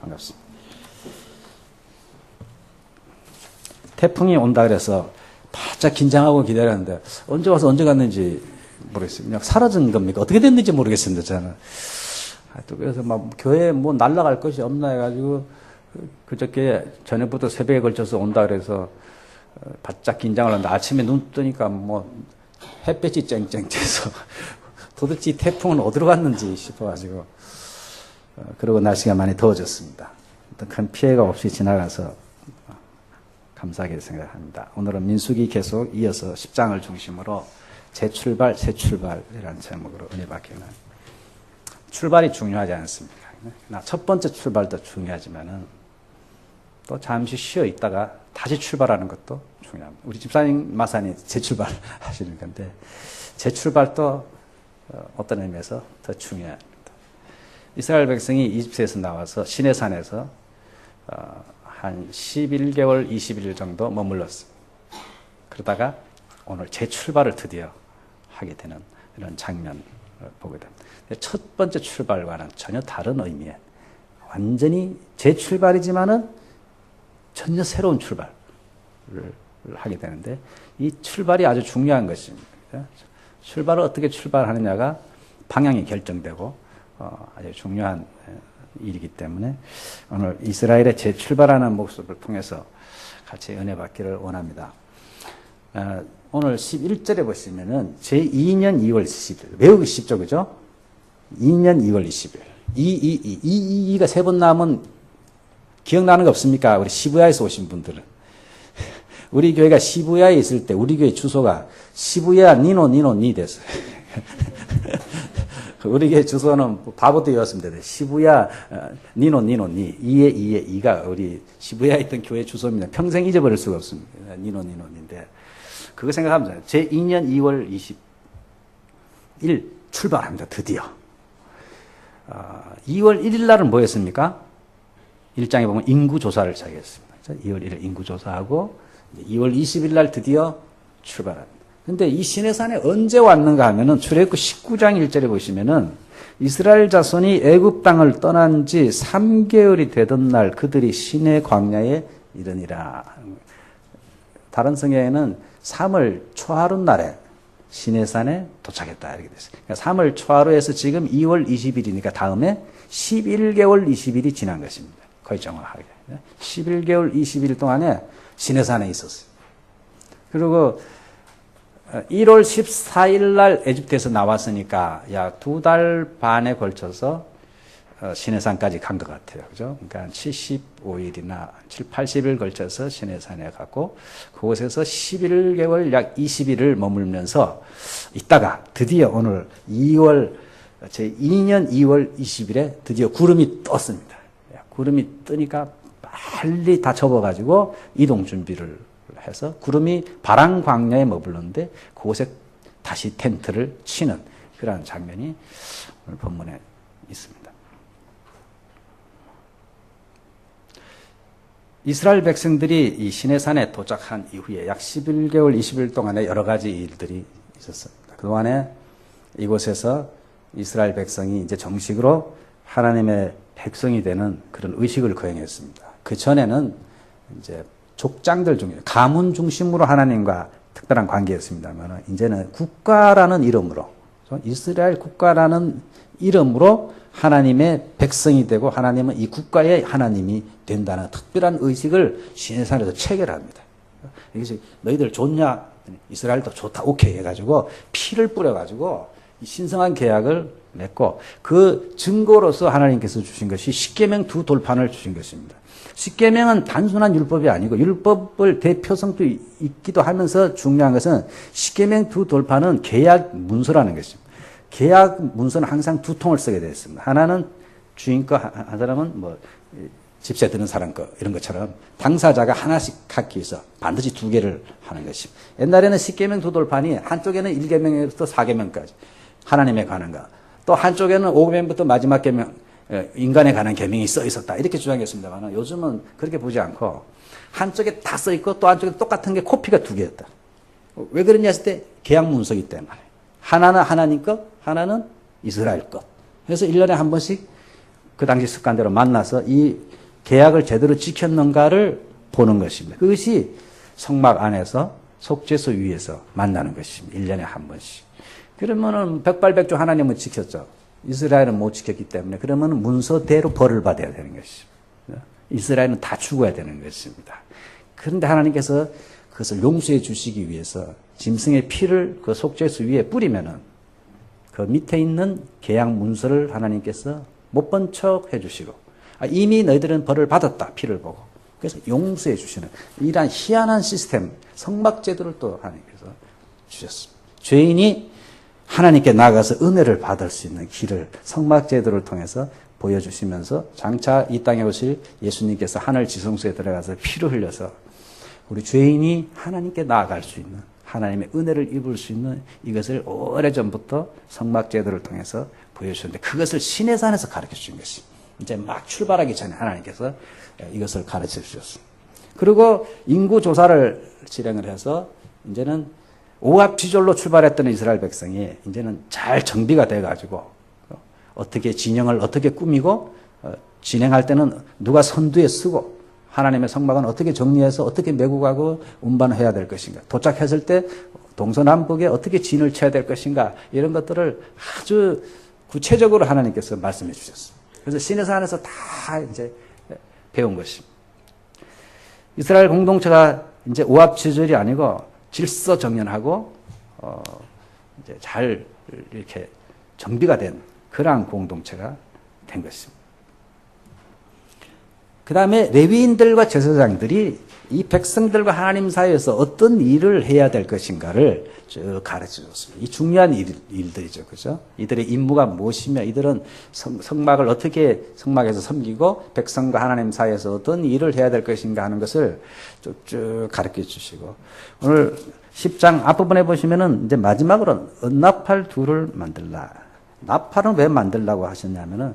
반갑습니다. 태풍이 온다 그래서 바짝 긴장하고 기다렸는데 언제 와서 언제 갔는지 모르겠어요. 그냥 사라진 겁니까? 어떻게 됐는지 모르겠습니다. 저는. 그래서 막 교회에 뭐 날아갈 것이 없나 해가지고 그저께 저녁부터 새벽에 걸쳐서 온다 그래서 바짝 긴장을 하는데 아침에 눈 뜨니까 뭐 햇볕이 쨍쨍해서 도대체 이 태풍은 어디로 갔는지 싶어가지고 그리고 날씨가 많이 더워졌습니다. 어떤 큰 피해가 없이 지나가서 감사하게 생각합니다. 오늘은 민수기 계속 이어서 10장을 중심으로 재출발, 새 출발이라는 제목으로 은혜 받기는 출발이 중요하지 않습니까? 첫 번째 출발도 중요하지만은 또 잠시 쉬어 있다가 다시 출발하는 것도 중요합니다. 우리 집사님, 마사님 재출발 하시는 건데 재출발도 어떤 의미에서 더 중요합니다. 이스라엘 백성이 이집트에서 나와서 시내산에서 한 11개월, 20일 정도 머물렀습니다. 그러다가 오늘 재출발을 드디어 하게 되는 이런 장면을 보게 됩니다. 첫 번째 출발과는 전혀 다른 의미의 완전히 재출발이지만은 전혀 새로운 출발을 하게 되는데 이 출발이 아주 중요한 것입니다. 출발을 어떻게 출발하느냐가 방향이 결정되고 아주 중요한 일이기 때문에 오늘 이스라엘의 재출발하는 모습을 통해서 같이 은혜 받기를 원합니다. 오늘 11절에 보시면은 제2년 2월 10일 외우기 쉽죠, 그죠? 2년 2월 20일. 2가 세 번 나오면 기억나는 거 없습니까? 우리 시부야에서 오신 분들은. 우리 교회가 시부야에 있을 때 우리 교회 주소가 시부야 니노니 됐어요. 우리 교회 주소는 바보도 외웠습니다. 시부야 니노니 2에 2가 우리 시부야에 있던 교회 주소입니다. 평생 잊어버릴 수가 없습니다. 니노니인데 그거 생각하면 제2년 2월 20일 출발합니다. 드디어. 2월 1일 날은 뭐였습니까? 1장에 보면 인구조사를 시작했습니다. 2월 1일 인구조사하고 2월 20일 날 드디어 출발합니다. 근데 이 시내산에 언제 왔는가 하면은 출애굽기 19장 1절에 보시면은 이스라엘 자손이 애굽 땅을 떠난 지 3개월이 되던 날 그들이 시내 광야에 이르니라. 다른 성경에는 3월 초하루 날에 시내산에 도착했다 이렇게 됐어요. 그러니까 3월 초하루에서 지금 2월 20일이니까 다음에 11개월 20일이 지난 것입니다. 거의 정확하게. 11개월 20일 동안에 시내산에 있었어요. 그리고 1월 14일 날 에집트에서 나왔으니까 약 2달 반에 걸쳐서 시내산까지 간 것 같아요. 그죠? 그러니까 75일이나 7, 80일 걸쳐서 시내산에 갔고 그곳에서 11개월 약 20일을 머물면서 있다가 드디어 오늘 제2년 2월 20일에 드디어 구름이 떴습니다. 구름이 뜨니까 빨리 다 접어가지고 이동 준비를 해서 구름이 바람 광야에 머물렀는데 그곳에 다시 텐트를 치는 그러한 장면이 오늘 본문에 있습니다. 이스라엘 백성들이 이 시내산에 도착한 이후에 약 11개월 20일 동안에 여러 가지 일들이 있었습니다. 그동안에 이곳에서 이스라엘 백성이 이제 정식으로 하나님의 백성이 되는 그런 의식을 거행했습니다. 그 전에는 이제 족장들 중에 가문 중심으로 하나님과 특별한 관계였습니다만 이제는 국가라는 이름으로 이스라엘 국가라는 이름으로 하나님의 백성이 되고 하나님은 이 국가의 하나님이 된다는 특별한 의식을 시내산에서 체결합니다. 이것이 너희들 좋냐? 이스라엘도 좋다. 오케이 해가지고 피를 뿌려가지고 신성한 계약을 맺고 그 증거로서 하나님께서 주신 것이 십계명 두 돌판을 주신 것입니다. 십계명은 단순한 율법이 아니고 율법을 대표성도 있기도 하면서 중요한 것은 십계명 두 돌판은 계약 문서라는 것입니다. 계약 문서는 항상 두 통을 쓰게 되어 있습니다. 하나는 주인 거, 한 사람은 뭐 집세 드는 사람 거 이런 것처럼 당사자가 하나씩 갖기 위해서 반드시 두 개를 하는 것입니다. 옛날에는 십계명 두 돌판이 한쪽에는 1계명에부터 4계명까지 하나님에 관한 거, 또 한쪽에는 5계명부터 마지막 계명 인간에 관한 계명이 써 있었다 이렇게 주장했습니다만 요즘은 그렇게 보지 않고 한쪽에 다 써 있고 또 한쪽에 똑같은 게 코피가 두 개였다. 왜 그러냐 했을 때 계약 문서이기 때문에 하나는 하나님 것, 하나는 이스라엘 것 그래서 1년에 한 번씩 그 당시 습관대로 만나서 이 계약을 제대로 지켰는가를 보는 것입니다. 그것이 성막 안에서 속죄소 위에서 만나는 것입니다. 1년에 한 번씩. 그러면은 백발백중 하나님은 지켰죠. 이스라엘은 못 지켰기 때문에 그러면 문서대로 벌을 받아야 되는 것입니다. 이스라엘은 다 죽어야 되는 것입니다. 그런데 하나님께서 그것을 용서해 주시기 위해서 짐승의 피를 그 속죄소 위에 뿌리면은 그 밑에 있는 계약 문서를 하나님께서 못 본 척 해주시고 이미 너희들은 벌을 받았다 피를 보고 그래서 용서해 주시는 이러한 희한한 시스템 성막제도를 또 하나님께서 주셨습니다. 죄인이 하나님께 나가서 은혜를 받을 수 있는 길을 성막제도를 통해서 보여주시면서 장차 이 땅에 오실 예수님께서 하늘 지성소에 들어가서 피를 흘려서 우리 죄인이 하나님께 나아갈 수 있는 하나님의 은혜를 입을 수 있는 이것을 오래전부터 성막제도를 통해서 보여주셨는데 그것을 시내산에서 가르쳐 주신 것입니다. 이제 막 출발하기 전에 하나님께서 이것을 가르쳐 주셨습니다. 그리고 인구조사를 진행을 해서 이제는 오합지졸로 출발했던 이스라엘 백성이 이제는 잘 정비가 돼가지고 어떻게 진영을 어떻게 꾸미고 진행할 때는 누가 선두에 서고 하나님의 성막은 어떻게 정리해서 어떻게 메고 가고 운반해야 될 것인가 도착했을 때 동서남북에 어떻게 진을 쳐야 될 것인가 이런 것들을 아주 구체적으로 하나님께서 말씀해 주셨습니다. 그래서 시내산에서 다 이제 배운 것입니다. 이스라엘 공동체가 이제 오합지졸이 아니고 질서정연하고 이제 잘 이렇게 정비가 된 그러한 공동체가 된 것입니다. 그 다음에 레위인들과 제사장들이 이 백성들과 하나님 사이에서 어떤 일을 해야 될 것인가를 가르쳐 줬습니다. 이 중요한 일들이죠. 그죠? 이들의 임무가 무엇이며 이들은 성막을 어떻게 성막에서 섬기고 백성과 하나님 사이에서 어떤 일을 해야 될 것인가 하는 것을 쭉쭉 가르쳐 주시고 오늘 10장 앞부분에 보시면은 이제 마지막으로 은나팔 둘을 만들라. 나팔은 왜 만들라고 하셨냐면은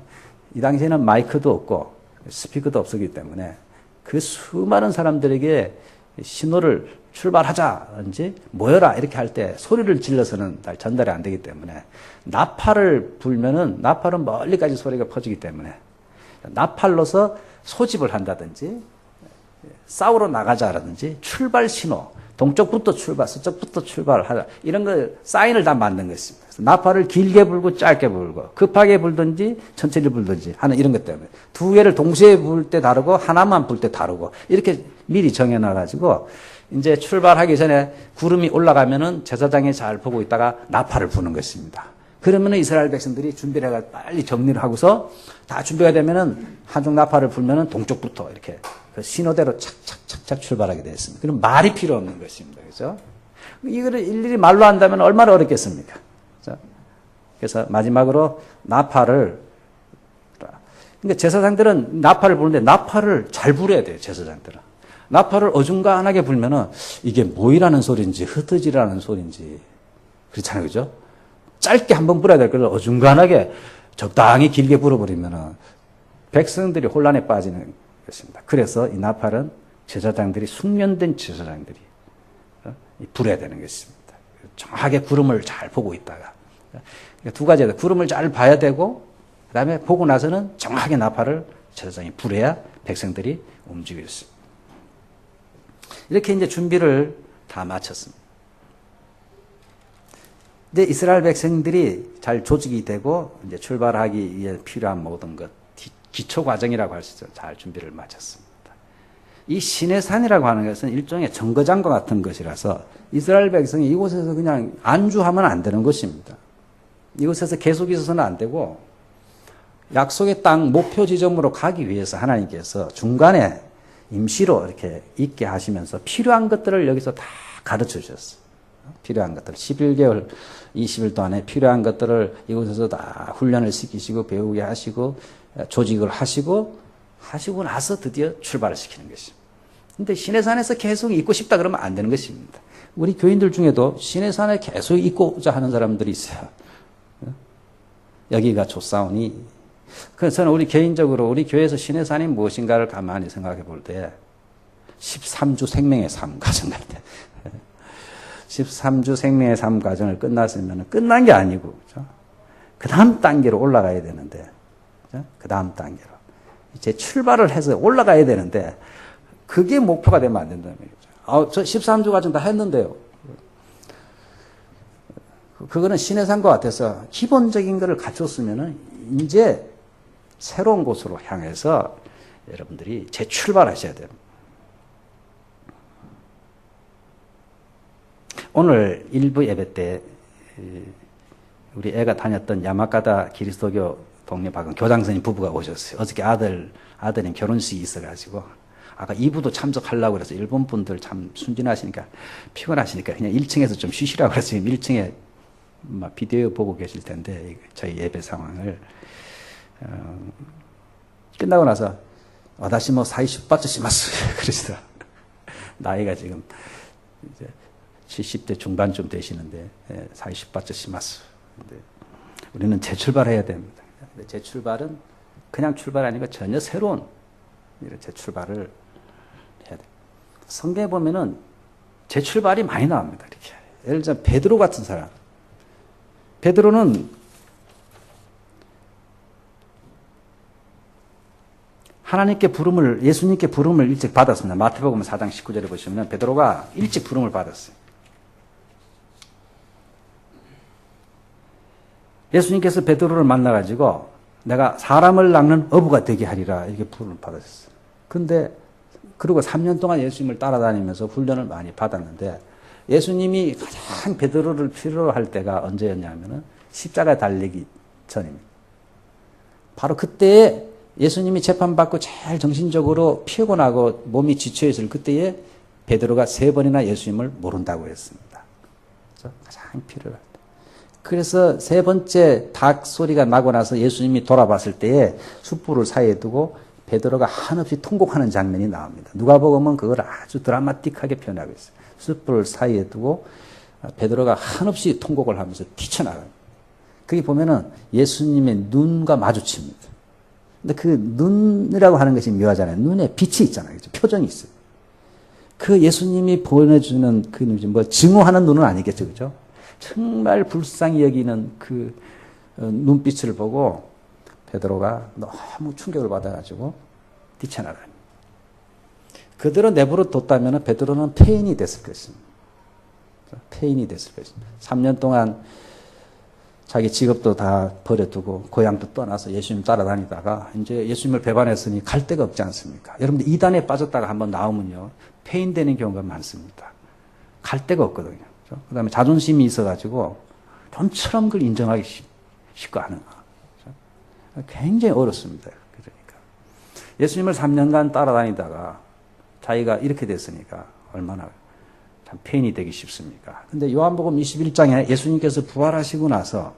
이 당시에는 마이크도 없고 스피커도 없었기 때문에 그 수많은 사람들에게 신호를 출발하자든지 모여라 이렇게 할 때 소리를 질러서는 전달이 안 되기 때문에 나팔을 불면은 나팔은 멀리까지 소리가 퍼지기 때문에 나팔로서 소집을 한다든지 싸우러 나가자라든지 출발 신호 동쪽부터 출발, 서쪽부터 출발하자 이런 걸 사인을 다 만든 것입니다. 그래서 나팔을 길게 불고 짧게 불고 급하게 불든지 천천히 불든지 하는 이런 것 때문에 두 개를 동시에 불 때 다르고 하나만 불 때 다르고 이렇게 미리 정해놔가지고 이제 출발하기 전에 구름이 올라가면은 제사장이 잘 보고 있다가 나팔을 부는 것입니다. 그러면은 이스라엘 백성들이 준비를 해가 빨리 정리를 하고서 다 준비가 되면은 한쪽 나팔을 불면은 동쪽부터 이렇게 그 신호대로 착착착착 출발하게 되어 있습니다. 그럼 말이 필요 없는 것입니다. 그죠? 이거를 일일이 말로 한다면 얼마나 어렵겠습니까? 그죠? 그래서 마지막으로 나팔을, 그러니까 제사장들은 나팔을 부르는데 나팔을 잘 불어야 돼요, 제사장들은. 나팔을 어중간하게 불면은 이게 모이라는 소리인지 흩어지라는 소리인지 그렇잖아요. 그죠? 짧게 한번 불어야 될 걸 어중간하게 적당히 길게 불어버리면은 백성들이 혼란에 빠지는 것입니다. 그래서 이 나팔은 제사장들이 숙련된 제사장들이 불어야 되는 것입니다. 정확하게 구름을 잘 보고 있다가 그러니까 두 가지다. 구름을 잘 봐야 되고 그 다음에 보고 나서는 정확하게 나팔을 제사장이 불어야 백성들이 움직일 수 있습니다. 이렇게 이제 준비를 다 마쳤습니다. 이제 이스라엘 백성들이 잘 조직이 되고 이제 출발하기 위해 필요한 모든 것 기초 과정이라고 할 수 있죠. 잘 준비를 마쳤습니다. 이 시내산이라고 하는 것은 일종의 정거장과 같은 것이라서 이스라엘 백성이 이곳에서 그냥 안주하면 안 되는 것입니다. 이곳에서 계속 있어서는 안 되고 약속의 땅 목표 지점으로 가기 위해서 하나님께서 중간에 임시로 이렇게 있게 하시면서 필요한 것들을 여기서 다 가르쳐 주셨어요. 필요한 것들 11개월 20일 동안에 필요한 것들을 이곳에서 다 훈련을 시키시고 배우게 하시고 조직을 하시고 나서 드디어 출발을 시키는 것입니다. 그런데 시내산에서 계속 있고 싶다 그러면 안 되는 것입니다. 우리 교인들 중에도 시내산에 계속 있고자 하는 사람들이 있어요. 여기가 좋사오니 그래서 저는 우리 개인적으로 우리 교회에서 시내산이 무엇인가를 가만히 생각해 볼 때 13주 생명의 삶 과정 같아. 13주 생명의 삶 과정을 끝났으면 끝난 게 아니고 그렇죠? 그 다음 단계로 올라가야 되는데, 그 다음 단계로. 이제 출발을 해서 올라가야 되는데, 그게 목표가 되면 안 된다는 얘기죠. 저 13주 과정 다 했는데요. 그거는 신의 산과 같아서 기본적인 것을 갖췄으면은 이제 새로운 곳으로 향해서 여러분들이 재출발하셔야 돼요. 오늘 일부 예배 때 우리 애가 다녔던 야마가다 기리스도교 동네 박은 교장선생님 부부가 오셨어요. 어저께 아드님 결혼식이 있어가지고 아까 2부도 참석하려고 그래서 일본 분들 참 순진하시니까 피곤하시니까 그냥 1층에서 좀 쉬시라고 그래서 지금 1층에 막 비디오 보고 계실 텐데 저희 예배 상황을 끝나고 나서 와다시 뭐 사이십 빠져시마스 그러시더라. 나이가 지금 이제 70대 중반쯤 되시는데 사이십 빠져시마스. 우리는 재출발해야 됩니다. 근데 재출발은 그냥 출발 아니고 전혀 새로운 이런 재출발을 해야 돼. 성경에 보면은 재출발이 많이 나옵니다. 이렇게 예를 들어 베드로 같은 사람. 베드로는 하나님께 부름을, 예수님께 부름을 일찍 받았습니다. 마태복음 4장 19절에 보시면 베드로가 일찍 부름을 받았어요. 예수님께서 베드로를 만나가지고 내가 사람을 낚는 어부가 되게 하리라 이렇게 부름을 받았어요. 근데 그리고 3년 동안 예수님을 따라다니면서 훈련을 많이 받았는데 예수님이 가장 베드로를 필요로 할 때가 언제였냐면은 십자가에 달리기 전입니다. 바로 그때에 예수님이 재판받고 제일 정신적으로 피곤하고 몸이 지쳐있을 그때에 베드로가 3번이나 예수님을 모른다고 했습니다. 그래서 가장 필요할 때. 그래서 3번째 닭 소리가 나고 나서 예수님이 돌아봤을 때에 숯불을 사이에 두고 베드로가 한없이 통곡하는 장면이 나옵니다. 누가복음은 그걸 아주 드라마틱하게 표현하고 있어요. 숯불을 사이에 두고 베드로가 한없이 통곡을 하면서 뛰쳐나가요. 그게 보면은 예수님의 눈과 마주칩니다. 근데 그 눈이라고 하는 것이 묘하잖아요. 눈에 빛이 있잖아요. 표정이 있어요. 그 예수님이 보내주는 그 눈이 뭐 증오하는 눈은 아니겠죠. 그죠? 정말 불쌍히 여기는 그 눈빛을 보고 베드로가 너무 충격을 받아가지고 뛰쳐나가요. 그대로 내버려 뒀다면 베드로는 폐인이 됐을 것입니다. 폐인이 됐을 것입니다. 3년 동안 자기 직업도 다 버려두고 고향도 떠나서 예수님 따라다니다가 이제 예수님을 배반했으니 갈 데가 없지 않습니까? 여러분들 이단에 빠졌다가 한번 나오면요. 폐인되는 경우가 많습니다. 갈 데가 없거든요. 그 다음에 자존심이 있어가지고 좀처럼 그걸 인정하기 쉽고 않은 거. 굉장히 어렵습니다. 그러니까. 예수님을 3년간 따라다니다가 자기가 이렇게 됐으니까 얼마나 참 폐인이 되기 쉽습니까? 근데 요한복음 21장에 예수님께서 부활하시고 나서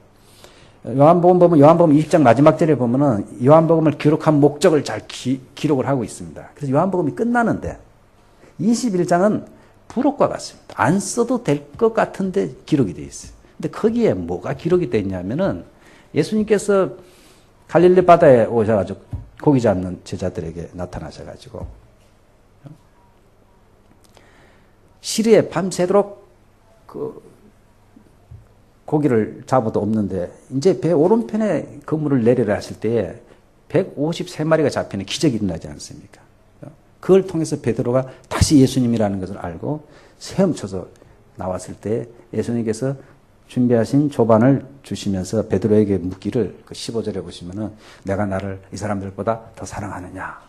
요한복음 보면 요한복음 20장 마지막 절에 보면은 요한복음을 기록한 목적을 잘 기록을 하고 있습니다. 그래서 요한복음이 끝나는데 21장은 부록과 같습니다. 안 써도 될 것 같은데 기록이 되어 있어요. 근데 거기에 뭐가 기록이 되어 있냐면은 예수님께서 갈릴리 바다에 오셔가지고 고기 잡는 제자들에게 나타나셔가지고 시리에 밤새도록 그 고기를 잡아도 없는데 이제 배 오른편에 그물을 내리라 하실 때에 153마리가 잡히는 기적이 일어나지 않습니까? 그걸 통해서 베드로가 다시 예수님이라는 것을 알고 헤엄쳐서 나왔을 때 예수님께서 준비하신 조반을 주시면서 베드로에게 묻기를 그 15절에 보시면은 내가 나를 이 사람들보다 더 사랑하느냐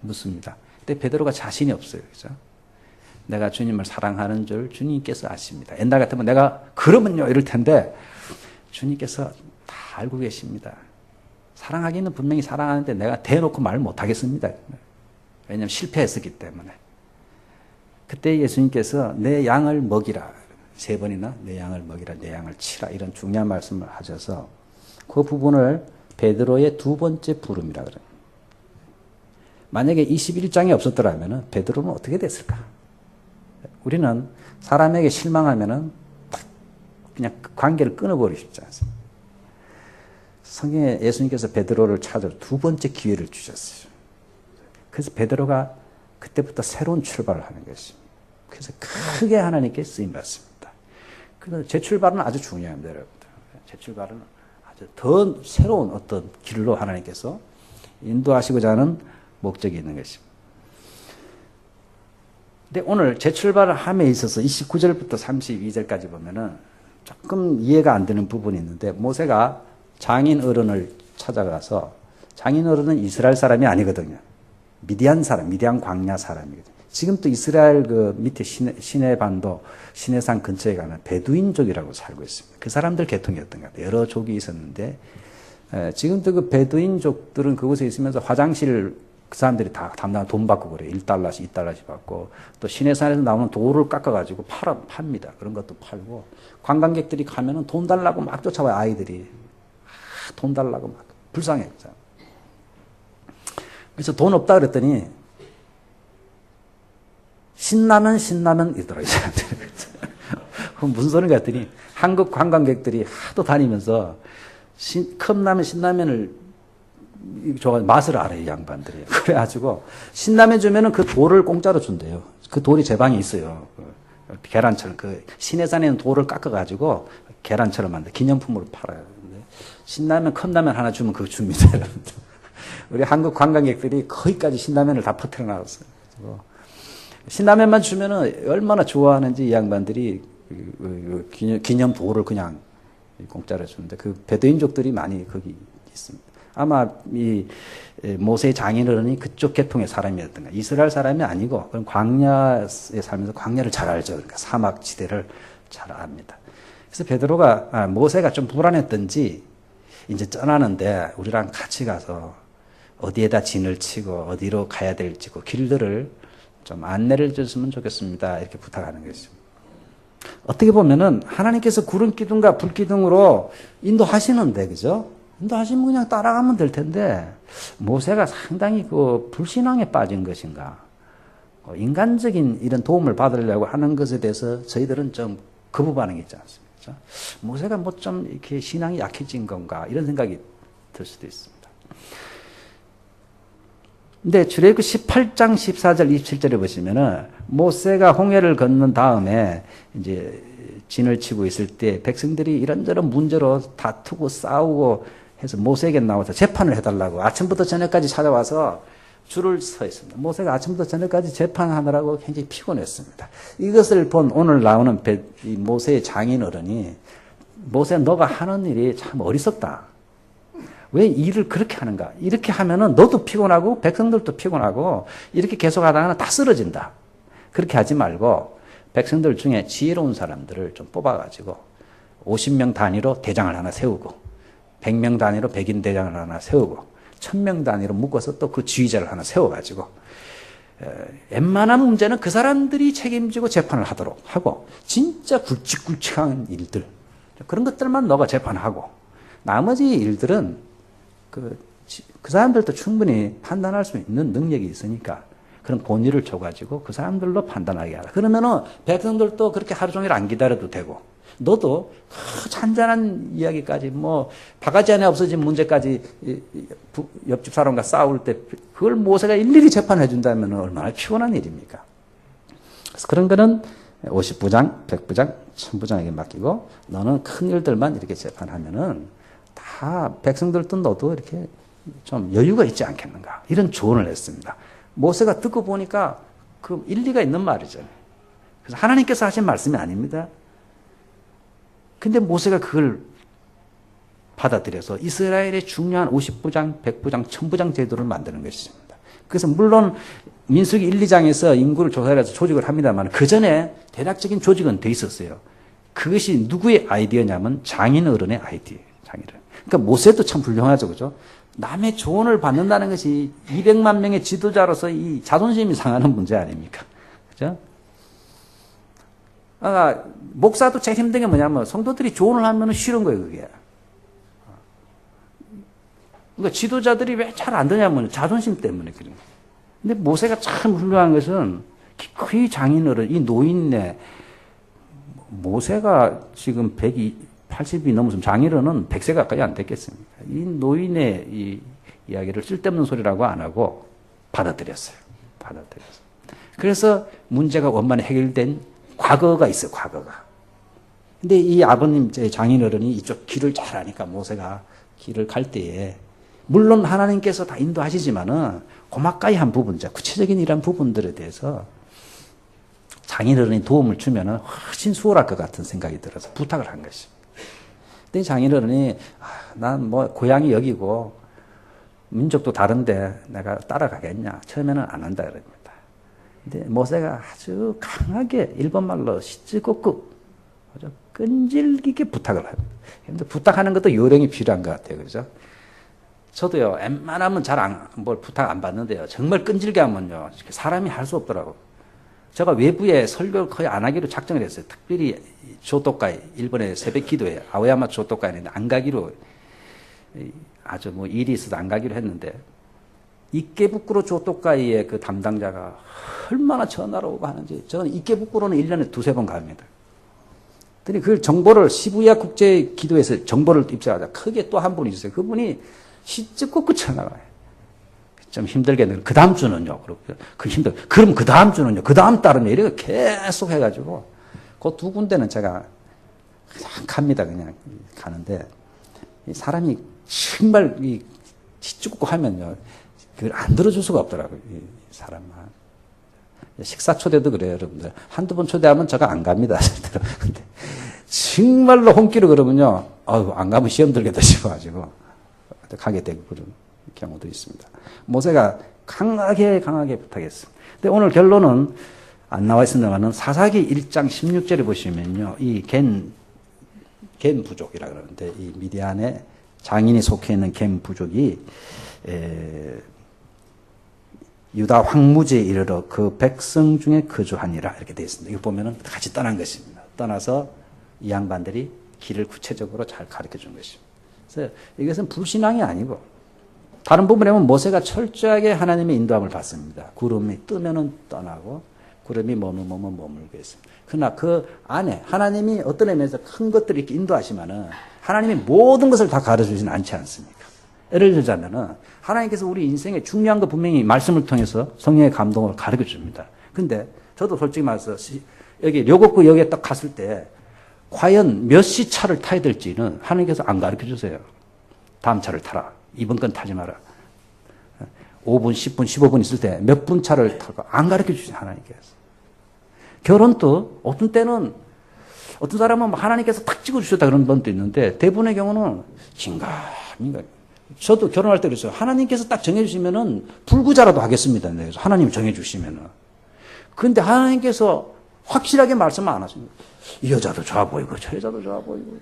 묻습니다. 근데 베드로가 자신이 없어요. 그죠? 내가 주님을 사랑하는 줄 주님께서 아십니다. 옛날 같으면 내가 그러면요 이럴 텐데 주님께서 다 알고 계십니다. 사랑하기는 분명히 사랑하는데 내가 대놓고 말 못하겠습니다. 왜냐하면 실패했었기 때문에. 그때 예수님께서 내 양을 먹이라. 3번이나 내 양을 먹이라, 내 양을 치라 이런 중요한 말씀을 하셔서 그 부분을 베드로의 2번째 부름이라 그래요. 만약에 21장이 없었더라면 베드로는 어떻게 됐을까? 우리는 사람에게 실망하면은 그냥 관계를 끊어버리고 싶지 않습니다. 성경에 예수님께서 베드로를 찾아 2번째 기회를 주셨어요. 그래서 베드로가 그때부터 새로운 출발을 하는 것입니다. 그래서 크게 하나님께 쓰임받습니다. 그래서 재출발은 아주 중요합니다, 여러분들. 재출발은 아주 더 새로운 어떤 길로 하나님께서 인도하시고자 하는 목적이 있는 것입니다. 근데 오늘 재출발을 함에 있어서 29절부터 32절까지 보면은 조금 이해가 안 되는 부분이 있는데, 모세가 장인 어른을 찾아가서, 장인 어른은 이스라엘 사람이 아니거든요. 미디안 사람, 미디안 광야 사람이거든요. 지금 또 이스라엘 그 밑에 시내반도, 시내산 근처에 가면 베두인족이라고 살고 있습니다. 그 사람들 계통이었던 것 같아요. 여러 족이 있었는데, 지금도 그 베두인족들은 그곳에 있으면서 화장실 그 사람들이 다 담당 돈 받고 그래요. 1달러씩, 2달러씩 받고. 또 시내산에서 나오는 돌을 깎아가지고 팝니다. 그런 것도 팔고. 관광객들이 가면은 돈 달라고 막 쫓아와요, 아이들이. 돈 달라고 막. 불쌍해. 그래서 돈 없다 그랬더니, 신라면 이더라고요, 이 사람들이. 그럼 무슨 소린가 했더니, 한국 관광객들이 하도 다니면서, 컵라면, 신라면을 좋아 맛을 알아요, 이 양반들이. 그래가지고, 신라면 주면은 그 돌을 공짜로 준대요. 그 돌이 제 방에 있어요. 계란처럼, 그 시내산에 있는 돌을 깎아가지고, 계란처럼 만들 기념품으로 팔아요. 근데 신라면, 컵라면 하나 주면 그거 줍니다, 여러분들. 우리 한국 관광객들이 거기까지 신라면을 다 퍼뜨려 놨어요. 신라면만 주면은 얼마나 좋아하는지 이 양반들이 기념 돌을 그냥 공짜로 주는데, 그 베두인족들이 많이 거기 있습니다. 아마 이 모세의 장인어른이 그쪽 계통의 사람이었던가. 이스라엘 사람이 아니고, 그럼 광야에 살면서 광야를 잘 알죠. 그러니까 사막 지대를 잘 압니다. 그래서 베드로가, 모세가 좀 불안했던지, 이제 떠나는데 우리랑 같이 가서 어디에다 진을 치고 어디로 가야 될지 그 길들을 좀 안내를 줬으면 좋겠습니다. 이렇게 부탁하는 것입니다. 어떻게 보면은 하나님께서 구름 기둥과 불 기둥으로 인도하시는데, 그죠? 인도하시면 그냥 따라가면 될 텐데, 모세가 상당히 그 불신앙에 빠진 것인가, 인간적인 이런 도움을 받으려고 하는 것에 대해서 저희들은 좀 거부 반응이 있지 않습니까? 그죠? 모세가 뭐 좀 이렇게 신앙이 약해진 건가, 이런 생각이 들 수도 있습니다. 근데 출애굽기 18장 14절 27절에 보시면은 모세가 홍해를 건넌 다음에 이제 진을 치고 있을 때 백성들이 이런저런 문제로 다투고 싸우고 해서 모세에게 나와서 재판을 해달라고 아침부터 저녁까지 찾아와서 줄을 서 있습니다. 모세가 아침부터 저녁까지 재판하느라고 굉장히 피곤했습니다. 이것을 본 오늘 나오는 이 모세의 장인어른이, 모세 너가 하는 일이 참 어리석다. 왜 일을 그렇게 하는가? 이렇게 하면은 너도 피곤하고 백성들도 피곤하고 이렇게 계속 하다가는 다 쓰러진다. 그렇게 하지 말고 백성들 중에 지혜로운 사람들을 좀 뽑아가지고 50명 단위로 대장을 하나 세우고 100명 단위로 백인 대장을 하나 세우고 1000명 단위로 묶어서 또 그 지휘자를 하나 세워가지고 웬만한 문제는 그 사람들이 책임지고 재판을 하도록 하고, 진짜 굵직굵직한 일들, 그런 것들만 너가 재판하고 나머지 일들은 그 사람들도 충분히 판단할 수 있는 능력이 있으니까 그런 권위를 줘가지고 그 사람들로 판단하게 하라. 그러면은 백성들도 그렇게 하루 종일 안 기다려도 되고, 너도 잔잔한 이야기까지, 뭐 바가지 안에 없어진 문제까지 옆집 사람과 싸울 때 그걸 모세가 일일이 재판해 준다면 얼마나 피곤한 일입니까? 그래서 그런 거는 50부장, 100부장, 1000부장에게 맡기고 너는 큰 일들만 이렇게 재판하면은 다 백성들도 너도 이렇게 좀 여유가 있지 않겠는가, 이런 조언을 했습니다. 모세가 듣고 보니까 그 일리가 있는 말이죠. 그래서 하나님께서 하신 말씀이 아닙니다. 근데 모세가 그걸 받아들여서 이스라엘의 중요한 50부장, 100부장, 1000부장 제도를 만드는 것입니다. 그래서 물론 민수기 1, 2장에서 인구를 조사를 해서 조직을 합니다만 그 전에 대략적인 조직은 돼 있었어요. 그것이 누구의 아이디어냐면 장인어른의 아이디어예요. 장인어른. 그러니까 모세도 참 훌륭하죠, 그죠? 남의 조언을 받는다는 것이 200만 명의 지도자로서 이 자존심이 상하는 문제 아닙니까? 그죠? 목사도 제일 힘든 게 뭐냐면 성도들이 조언을 하면 싫은 거예요, 그게. 그러니까 지도자들이 왜 잘 안 되냐면 자존심 때문에 그런 거예요. 근데 모세가 참 훌륭한 것은 거의 장인어른, 이 노인네, 모세가 지금 80이 넘어서 장인어른은 100세 가까이 안 됐겠습니까? 이 노인의 이 이야기를 쓸데없는 소리라고 안 하고 받아들였어요. 그래서 문제가 원만히 해결된 과거가 있어요, 과거가. 근데 이 아버님, 장인어른이 이쪽 길을 잘 아니까 모세가 길을 갈 때에, 물론 하나님께서 다 인도하시지만은, 고막가이 한 부분, 구체적인 이런 부분들에 대해서 장인어른이 도움을 주면은 훨씬 수월할 것 같은 생각이 들어서 부탁을 한 것입니다. 근데 장인어른이, 난 뭐, 고향이 여기고, 민족도 다른데 내가 따라가겠냐. 처음에는 안 한다 그럽니다. 근데 모세가 아주 강하게 일본말로 시즈코쿠, 아주 끈질기게 부탁을 합니다. 근데 부탁하는 것도 요령이 필요한 것 같아요. 그죠? 저도요, 웬만하면 뭘 부탁 안 받는데요. 정말 끈질게 하면요, 사람이 할 수 없더라고요. 제가 외부에 설교를 거의 안 하기로 작정을 했어요. 특별히 조토가이, 일본의 새벽 기도에 아오야마 조토가이는 안 가기로, 아주 뭐 일이 있어서 안 가기로 했는데, 이케부쿠로 조토가이의 그 담당자가 얼마나 전화로 오고 하는지, 저는 이케부쿠로는 1년에 2-3번 갑니다. 그랬더니 그 정보를 시부야 국제 기도에서 정보를 입수하자 크게 또 한 분이 있어요. 그분이 시즈코쿠 전화가 좀 힘들겠네요. 그 다음 주는요. 그럼 그 다음 주는요. 그 다음 달은요. 이렇게 계속 해가지고 그 두 군데는 제가 그냥 갑니다. 그냥 가는데 사람이 정말 시즈코쿠 하면요. 그걸 안 들어줄 수가 없더라고요. 이 사람만. 식사 초대도 그래요, 여러분들. 한두 번 초대하면 제가 안 갑니다. 근데 정말로 hon기로 그러면요. 안 가면 시험 들겠다 싶어가지고 가게 되고 그런 경우도 있습니다. 모세가 강하게 부탁했습니다. 근데 오늘 결론은 안 나와 있습니다만은 사사기 1장 16절에 보시면요. 이 겐 부족이라 그러는데 이 미디안의 장인이 속해 있는 겐 부족이 유다 황무지에 이르러 그 백성 중에 거주하니라 이렇게 되어 있습니다. 이거 보면은 같이 떠난 것입니다. 떠나서 이 양반들이 길을 구체적으로 잘 가르쳐 준 것입니다. 그래서 이것은 불신앙이 아니고 다른 부분에 보면 모세가 철저하게 하나님의 인도함을 받습니다. 구름이 뜨면은 떠나고 구름이 머물면 머물고 있습니다. 그러나 그 안에 하나님이 어떤 의미에서 큰 것들을 이렇게 인도하시면은 하나님이 모든 것을 다 가르쳐 주지는 않지 않습니까? 예를 들자면은 하나님께서 우리 인생에 중요한 거 분명히 말씀을 통해서 성령의 감동을 가르쳐 줍니다. 근데 저도 솔직히 말해서 여기 료곡구 여기에 딱 갔을 때 과연 몇 시 차를 타야 될지는 하나님께서 안 가르쳐 주세요. 다음 차를 타라. 이번 건 타지 마라. 5분, 10분, 15분 있을 때 몇 분 차를 타고 안 가르쳐 주세요. 하나님께서. 결혼도 어떤 때는 어떤 사람은 하나님께서 탁 찍어주셨다 그런 분도 있는데 대부분의 경우는 긴가민가. 저도 결혼할 때 그랬어요. 하나님께서 딱 정해주시면은 불구자라도 하겠습니다. 그래서 하나님 정해주시면은. 그런데 하나님께서 확실하게 말씀 안 하십니다. 이 여자도 좋아 보이고 저 여자도 좋아 보이고.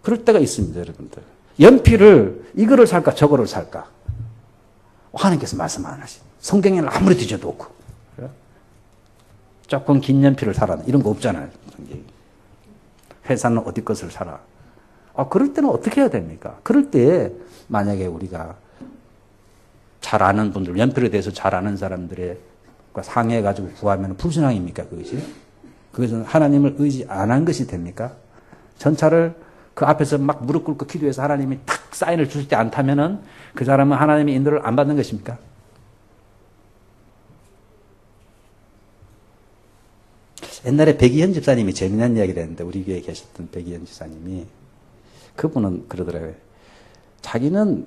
그럴 때가 있습니다, 여러분들. 연필을 이거를 살까 저거를 살까. 하나님께서 말씀 안 하십니다. 성경에는 아무리 뒤져도 없고. 조금 긴 연필을 사라. 이런 거 없잖아요. 회사는 어디 것을 사라. 그럴 때는 어떻게 해야 됩니까? 그럴 때 만약에 우리가 잘 아는 분들, 연필에 대해서 잘 아는 사람들의 상의해가지고 구하면 불신앙입니까? 그것이? 그것은 하나님을 의지 안 한 것이 됩니까? 전차를 그 앞에서 막 무릎 꿇고 기도해서 하나님이 탁 사인을 주실 때 안 타면은 그 사람은 하나님의 인도를 안 받는 것입니까? 옛날에 백이현 집사님이 재미난 이야기를 했는데 우리 교회에 계셨던 백이현 집사님이 그분은 그러더라고요. 자기는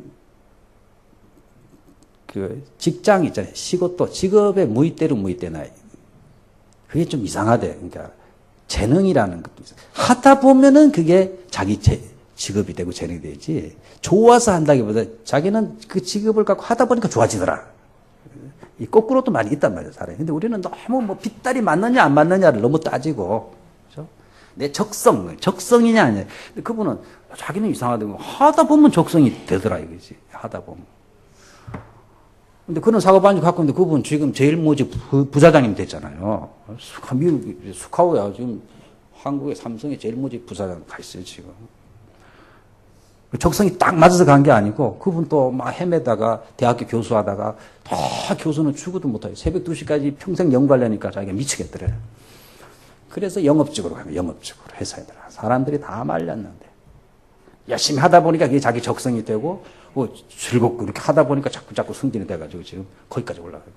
그 직장 있잖아요. 시것도 직업에 무의대로 무의대나 그게 좀 이상하대. 그러니까 재능이라는 것도 있어요. 하다 보면은 그게 자기 직업이 되고 재능이 되지. 좋아서 한다기보다 자기는 그 직업을 갖고 하다 보니까 좋아지더라. 이 거꾸로도 많이 있단 말이에요, 사람이. 근데 우리는 너무 뭐 핏달이 맞느냐 안 맞느냐를 너무 따지고, 그죠? 내 적성이냐 아니냐. 근데 그분은 자기는 이상하다고 하다 보면 적성이 되더라 이거지. 하다 보면. 근데 그런 사고방식 갖고 있는데 그분 지금 제일 모직 부사장님 됐잖아요. 미국 스카우야 지금 한국의 삼성의 제일 모직 부사장 가 있어요 지금. 적성이 딱 맞아서 간 게 아니고 그분 또 막 헤매다가 대학교 교수하다가 다 교수는 죽어도 못하고 새벽 2시까지 평생 연구하려니까 자기가 미치겠더래. 그래서 영업직으로 가면 영업직으로 회사에 들어가. 사람들이 다 말렸는데 열심히 하다 보니까 그게 자기 적성이 되고 뭐 즐겁고 이렇게 하다 보니까 자꾸 승진이 돼가지고 지금 거기까지 올라가요.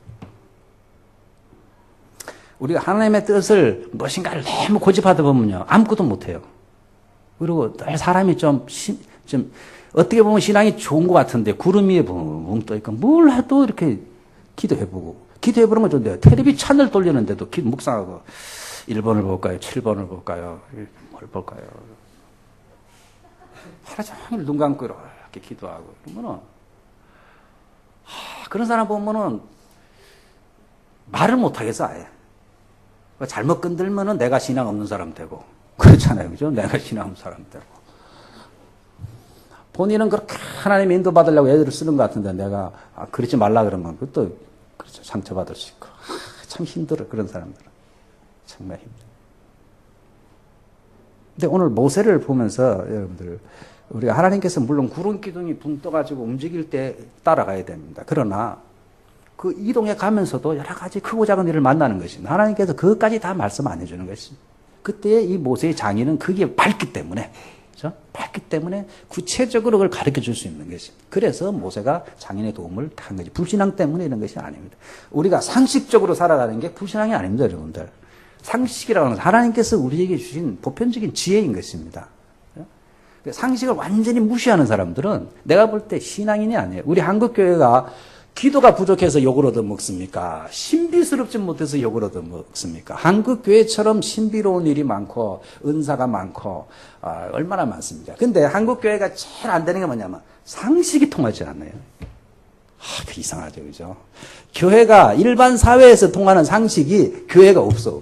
우리가 하나님의 뜻을 무엇인가를 너무 고집하다 보면요. 아무것도 못해요. 그리고 늘 사람이 좀 어떻게 보면 신앙이 좋은 것 같은데 구름 위에 붕 떠있고 뭘 해도 이렇게 기도해보는 건 좋은데 텔레비 채널 돌리는데도 묵상하고 1번을 볼까요? 7번을 볼까요? 뭘 볼까요? 하루 종일 눈 감고 이렇게 기도하고 그러면은 그런 사람 보면은 말을 못하겠어 아예. 잘못 건들면은 내가 신앙 없는 사람 되고 그렇잖아요, 그죠? 내가 신앙 없는 사람 되고 본인은 그렇게 하나님 인도 받으려고 애들을 쓰는 것 같은데 내가 그러지 말라 그러면 그것도 그렇죠, 상처받을 수 있고 참 힘들어 그런 사람들은 정말 힘들어. 근데 오늘 모세를 보면서 여러분들 우리가 하나님께서 물론 구름 기둥이 붕 떠가지고 움직일 때 따라가야 됩니다. 그러나 그 이동해 가면서도 여러 가지 크고 작은 일을 만나는 것입니다. 하나님께서 그것까지 다 말씀 안 해주는 것입니다. 그때 이 모세의 장인은 그게 밝기 때문에, 그렇죠? 밝기 때문에 구체적으로 그걸 가르쳐 줄 수 있는 것입니다. 그래서 모세가 장인의 도움을 한 거지. 불신앙 때문에 이런 것이 아닙니다. 우리가 상식적으로 살아가는 게 불신앙이 아닙니다, 여러분들. 상식이라고 하는 것은 하나님께서 우리에게 주신 보편적인 지혜인 것입니다. 상식을 완전히 무시하는 사람들은 내가 볼 때 신앙인이 아니에요. 우리 한국교회가 기도가 부족해서 욕을 얻어먹습니까? 신비스럽지 못해서 욕을 얻어먹습니까? 한국교회처럼 신비로운 일이 많고 은사가 많고 얼마나 많습니까? 근데 한국교회가 제일 안 되는 게 뭐냐면 상식이 통하지 않아요. 그 이상하죠, 그죠? 교회가 일반 사회에서 통하는 상식이 교회가 없어.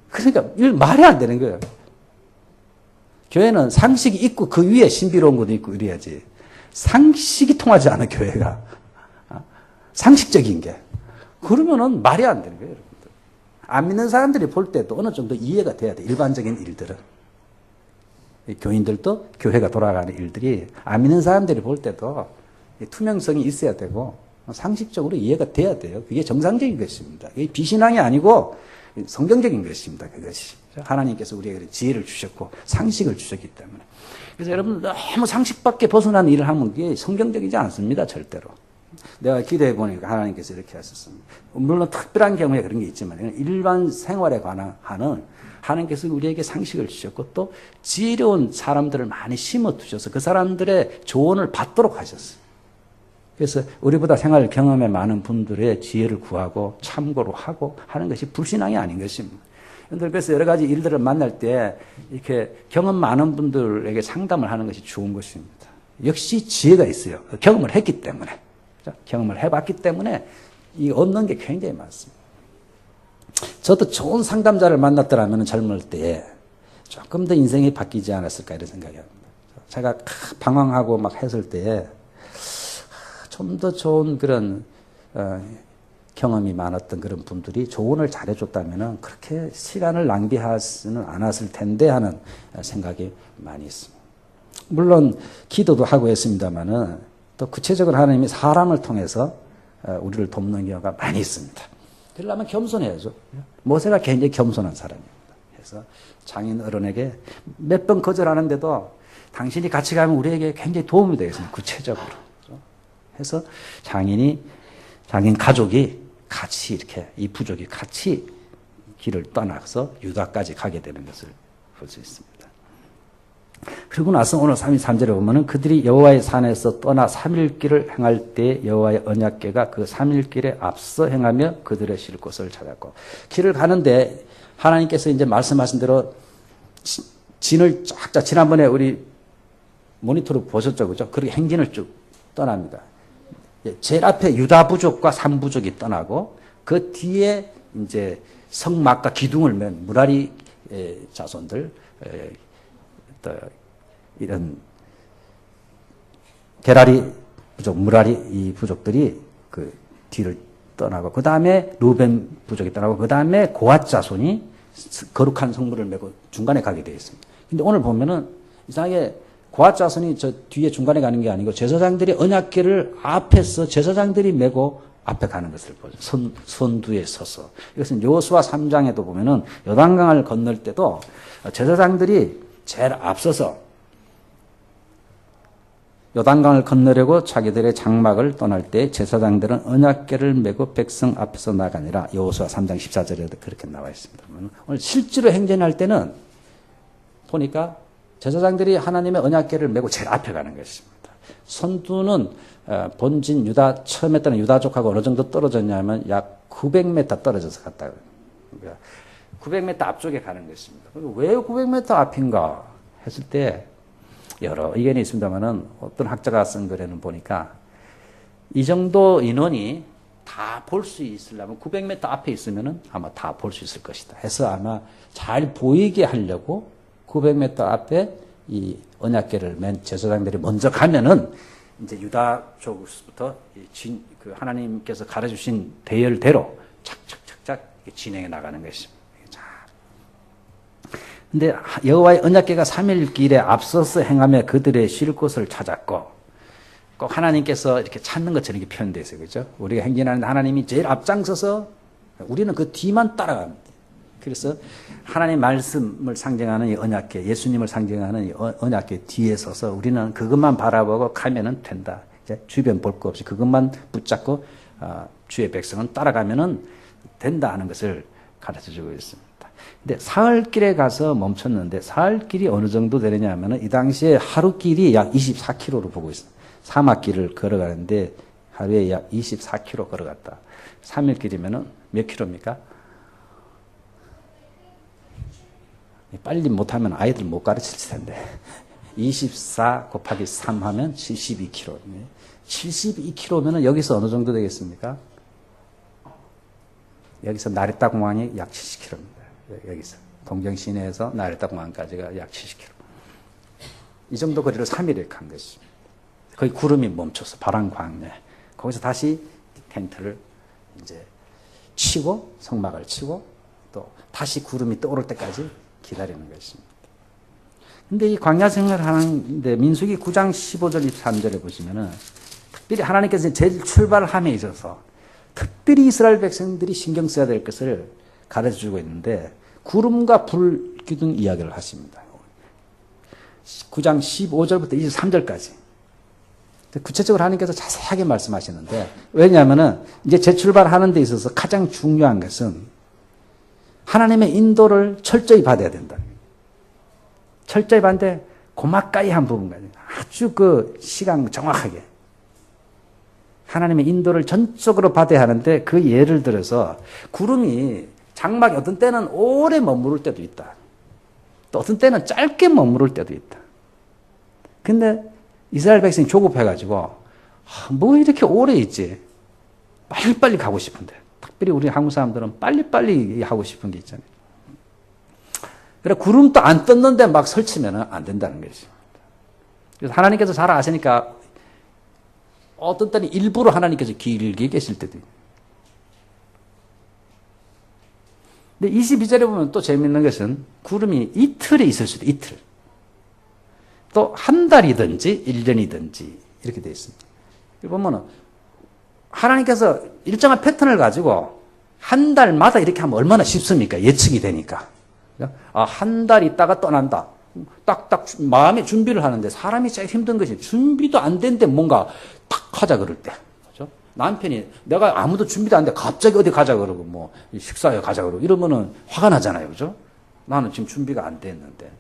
그러니까 말이 안 되는 거예요. 교회는 상식이 있고 그 위에 신비로운 것도 있고 이래야지. 상식이 통하지 않아, 교회가. 상식적인 게. 그러면은 말이 안 되는 거예요, 여러분들. 안 믿는 사람들이 볼 때도 어느 정도 이해가 돼야 돼, 일반적인 일들은. 교인들도 교회가 돌아가는 일들이 안 믿는 사람들이 볼 때도 투명성이 있어야 되고 상식적으로 이해가 돼야 돼요. 그게 정상적인 것입니다. 이게 비신앙이 아니고 성경적인 것입니다, 그것이. 하나님께서 우리에게 지혜를 주셨고 상식을 주셨기 때문에. 그래서 여러분 너무 상식밖에 벗어난 일을 하면 그게 성경적이지 않습니다, 절대로. 내가 기도해 보니까 하나님께서 이렇게 하셨습니다. 물론 특별한 경우에 그런 게 있지만 일반 생활에 관한 하나님께서 우리에게 상식을 주셨고 또 지혜로운 사람들을 많이 심어 두셔서 그 사람들의 조언을 받도록 하셨어요. 그래서 우리보다 생활 경험에 많은 분들의 지혜를 구하고 참고로 하고 하는 것이 불신앙이 아닌 것입니다. 그래서 여러 가지 일들을 만날 때 이렇게 경험 많은 분들에게 상담을 하는 것이 좋은 것입니다. 역시 지혜가 있어요. 경험을 했기 때문에. 경험을 해봤기 때문에 이 얻는 게 굉장히 많습니다. 저도 좋은 상담자를 만났더라면 젊을 때에 조금 더 인생이 바뀌지 않았을까 이런 생각이 합니다. 제가 방황하고 막 했을 때에 좀 더 좋은 그런 경험이 많았던 그런 분들이 조언을 잘해줬다면 그렇게 시간을 낭비하지는 않았을 텐데 하는 생각이 많이 있습니다. 물론 기도도 하고 했습니다만은 또 구체적으로 하나님이 사람을 통해서 우리를 돕는 경우가 많이 있습니다. 그러려면 겸손해야죠. 모세가 굉장히 겸손한 사람입니다. 그래서 장인 어른에게 몇 번 거절하는데도 당신이 같이 가면 우리에게 굉장히 도움이 되겠습니다. 구체적으로. 해서 장인 가족이 같이 이렇게 이 부족이 같이 길을 떠나서 유다까지 가게 되는 것을 볼 수 있습니다. 그리고 나서 오늘 3.3절에 보면은 그들이 여호와의 산에서 떠나 3일 길을 행할 때 여호와의 언약궤가 그 3일 길에 앞서 행하며 그들의 쉴 곳을 찾았고 길을 가는데 하나님께서 이제 말씀하신 대로 진을 쫙 지난번에 우리 모니터로 보셨죠, 그죠? 그렇게 행진을 쭉 떠납니다. 제일 앞에 유다 부족과 삼 부족이 떠나고 그 뒤에 이제 성막과 기둥을 맨 무라리 자손들 또 이런 게라리 부족, 무라리 이 부족들이 그 뒤를 떠나고 그 다음에 루벤 부족이 떠나고 그 다음에 고앗 자손이 거룩한 성물을 메고 중간에 가게 되어 있습니다. 근데 오늘 보면은 이상하게 고앗 자손이 저 뒤에 중간에 가는 게 아니고 제사장들이 언약궤를 앞에서 제사장들이 메고 앞에 가는 것을 보죠. 선두에 서서. 이것은 여호수아 3장에도 보면은 요단강을 건널 때도 제사장들이 제일 앞서서 요단강을 건너려고 자기들의 장막을 떠날 때 제사장들은 언약궤를 메고 백성 앞에서 나가니라. 여호수아 3장 14절에도 그렇게 나와 있습니다. 오늘 실제로 행전할 때는 보니까 제사장들이 하나님의 언약궤를 메고 제일 앞에 가는 것입니다. 선두는 본진 유다, 처음 했던 유다족하고 어느 정도 떨어졌냐면 약 900m 떨어져서 갔다. 그러니까 900m 앞쪽에 가는 것입니다. 왜 900m 앞인가 했을 때 여러 의견이 있습니다만은 어떤 학자가 쓴 글에는 보니까 이 정도 인원이 다 볼 수 있으려면 900m 앞에 있으면은 아마 다 볼 수 있을 것이다. 해서 아마 잘 보이게 하려고 900m 앞에 이 언약궤를 맨 제사장들이 먼저 가면은 이제 유다 쪽부터 그 하나님께서 가르쳐주신 대열대로 착착착착 진행해 나가는 것입니다. 근데 여호와의 언약궤가 3일 길에 앞서서 행하며 그들의 쉴 곳을 찾았고, 꼭 하나님께서 이렇게 찾는 것처럼 이렇게 표현되어 있어요. 그죠? 우리가 행진하는데 하나님이 제일 앞장서서 우리는 그 뒤만 따라갑니다. 그래서 하나님 말씀을 상징하는 이 언약궤, 예수님을 상징하는 이 언약궤 뒤에 서서 우리는 그것만 바라보고 가면은 된다. 이제 주변 볼 거 없이 그것만 붙잡고 주의 백성은 따라가면은 된다 하는 것을 가르쳐 주고 있습니다. 근데 사흘길에 가서 멈췄는데 사흘길이 어느 정도 되느냐 하면은 이 당시에 하루길이 약 24km로 보고 있어요. 사막길을 걸어가는데 하루에 약 24km 걸어갔다. 3일길이면은 몇 킬로입니까? 빨리 못하면 아이들 못 가르칠 텐데 24 곱하기 3 하면 72km. 72km면은 여기서 어느 정도 되겠습니까? 여기서 나리타 공항이 약 70km입니다. 여기서 동경 시내에서 나리타 공항까지가 약 70km. 이 정도 거리를 3일에 간 것입니다. 거기 구름이 멈춰서 바람 광내. 거기서 다시 텐트를 이제 치고 성막을 치고 또 다시 구름이 떠오를 때까지 기다리는 것입니다. 근데 이 광야 생활을 하는데 민수기 9장 15절 23절에 보시면은 특별히 하나님께서 제일 출발함에 있어서 특별히 이스라엘 백성들이 신경 써야 될 것을 가르쳐 주고 있는데 구름과 불 기둥 이야기를 하십니다. 9장 15절부터 23절까지. 구체적으로 하나님께서 자세하게 말씀하시는데 왜냐하면은 이제 재출발하는 데 있어서 가장 중요한 것은 하나님의 인도를 철저히 받아야 된다. 철저히 받는데 고막가이 한 부분까지 아주 그 시간 정확하게 하나님의 인도를 전적으로 받아야 하는데 그 예를 들어서 구름이 장막이 어떤 때는 오래 머무를 때도 있다. 또 어떤 때는 짧게 머무를 때도 있다. 근데 이스라엘 백성이 조급해가지고 뭐 이렇게 오래 있지. 빨리빨리 가고 싶은데. 특별히 우리 한국 사람들은 빨리빨리 하고 싶은 게 있잖아요. 그래 구름도 안 떴는데 막 설치면 안 된다는 것입니다. 그래서 하나님께서 잘 아시니까 어떤 때는 일부러 하나님께서 길게 계실 때도 있어요. 근데 22절에 보면 또 재밌는 것은 구름이 이틀에 있을 수도 이틀. 또 한 달이든지 1년이든지 이렇게 되어 있습니다. 보면은 하나님께서 일정한 패턴을 가지고 한 달마다 이렇게 하면 얼마나 쉽습니까? 예측이 되니까. 한 달 있다가 떠난다. 딱딱 마음의 준비를 하는데 사람이 제일 힘든 것이 준비도 안 된데 뭔가 탁 하자 그럴 때. 그렇죠? 남편이 내가 아무도 준비도 안 돼 갑자기 어디 가자 그러고 뭐 식사에 가자 그러고 이러면은 화가 나잖아요. 그죠? 나는 지금 준비가 안 됐는데.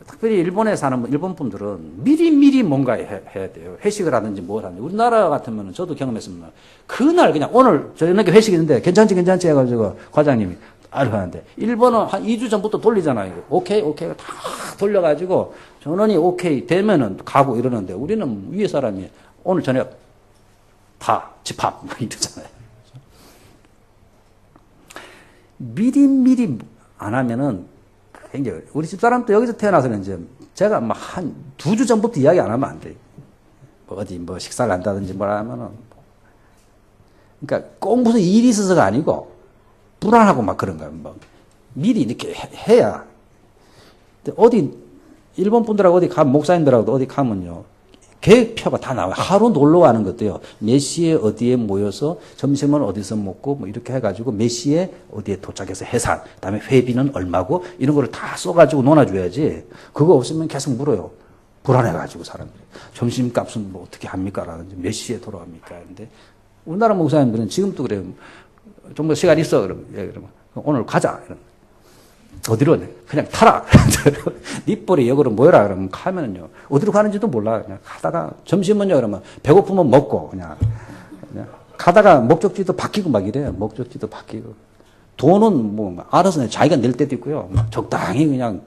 특별히 일본에 사는 일본 분들은 미리 뭔가 해야 돼요. 회식을 하든지 뭘 하든지. 우리나라 같으면 저도 경험했습니다. 그날 그냥 오늘 저녁에 회식이 있는데 괜찮지 해가지고 과장님이 하는데 일본은 한 2주 전부터 돌리잖아요. 오케이 다 돌려가지고 전원이 오케이 되면은 가고 이러는데 우리는 위에 사람이 오늘 저녁 다 집합 이러잖아요. 미리 안 하면은 굉장히 우리 집사람도 여기서 태어나서는 이제 제가 막 한 2주 전부터 이야기 안 하면 안 돼요. 뭐 어디 뭐 식사를 한다든지 뭐라 하면은 그러니까 꼭 무슨 일이 있어서가 아니고 불안하고 막 그런 거예요. 뭐 미리 이렇게 해야. 어디 일본 분들하고 어디 가면 목사님들하고도 어디 가면요 계획표가 다 나와요. 하루 놀러 가는 것도요. 몇 시에 어디에 모여서 점심은 어디서 먹고 뭐 이렇게 해가지고 몇 시에 어디에 도착해서 해산, 그다음에 회비는 얼마고 이런 거를 다 써가지고 논아줘야지. 그거 없으면 계속 물어요. 불안해가지고 사람들이. 점심값은 뭐 어떻게 합니까? 라든지 몇 시에 돌아갑니까? 근데 우리나라 목사님들은 지금도 그래요. 좀 더 시간 있어. 그러면 오늘 가자. 어디로? 그냥 타라. 니뻘이 역으로 모여라. 그러면 가면은요. 어디로 가는지도 몰라. 그냥 가다가 점심은요. 그러면 배고프면 먹고 그냥 가다가 목적지도 바뀌고 막 이래요. 목적지도 바뀌고. 돈은 뭐 알아서 자기가 낼 때도 있고요. 적당히 그냥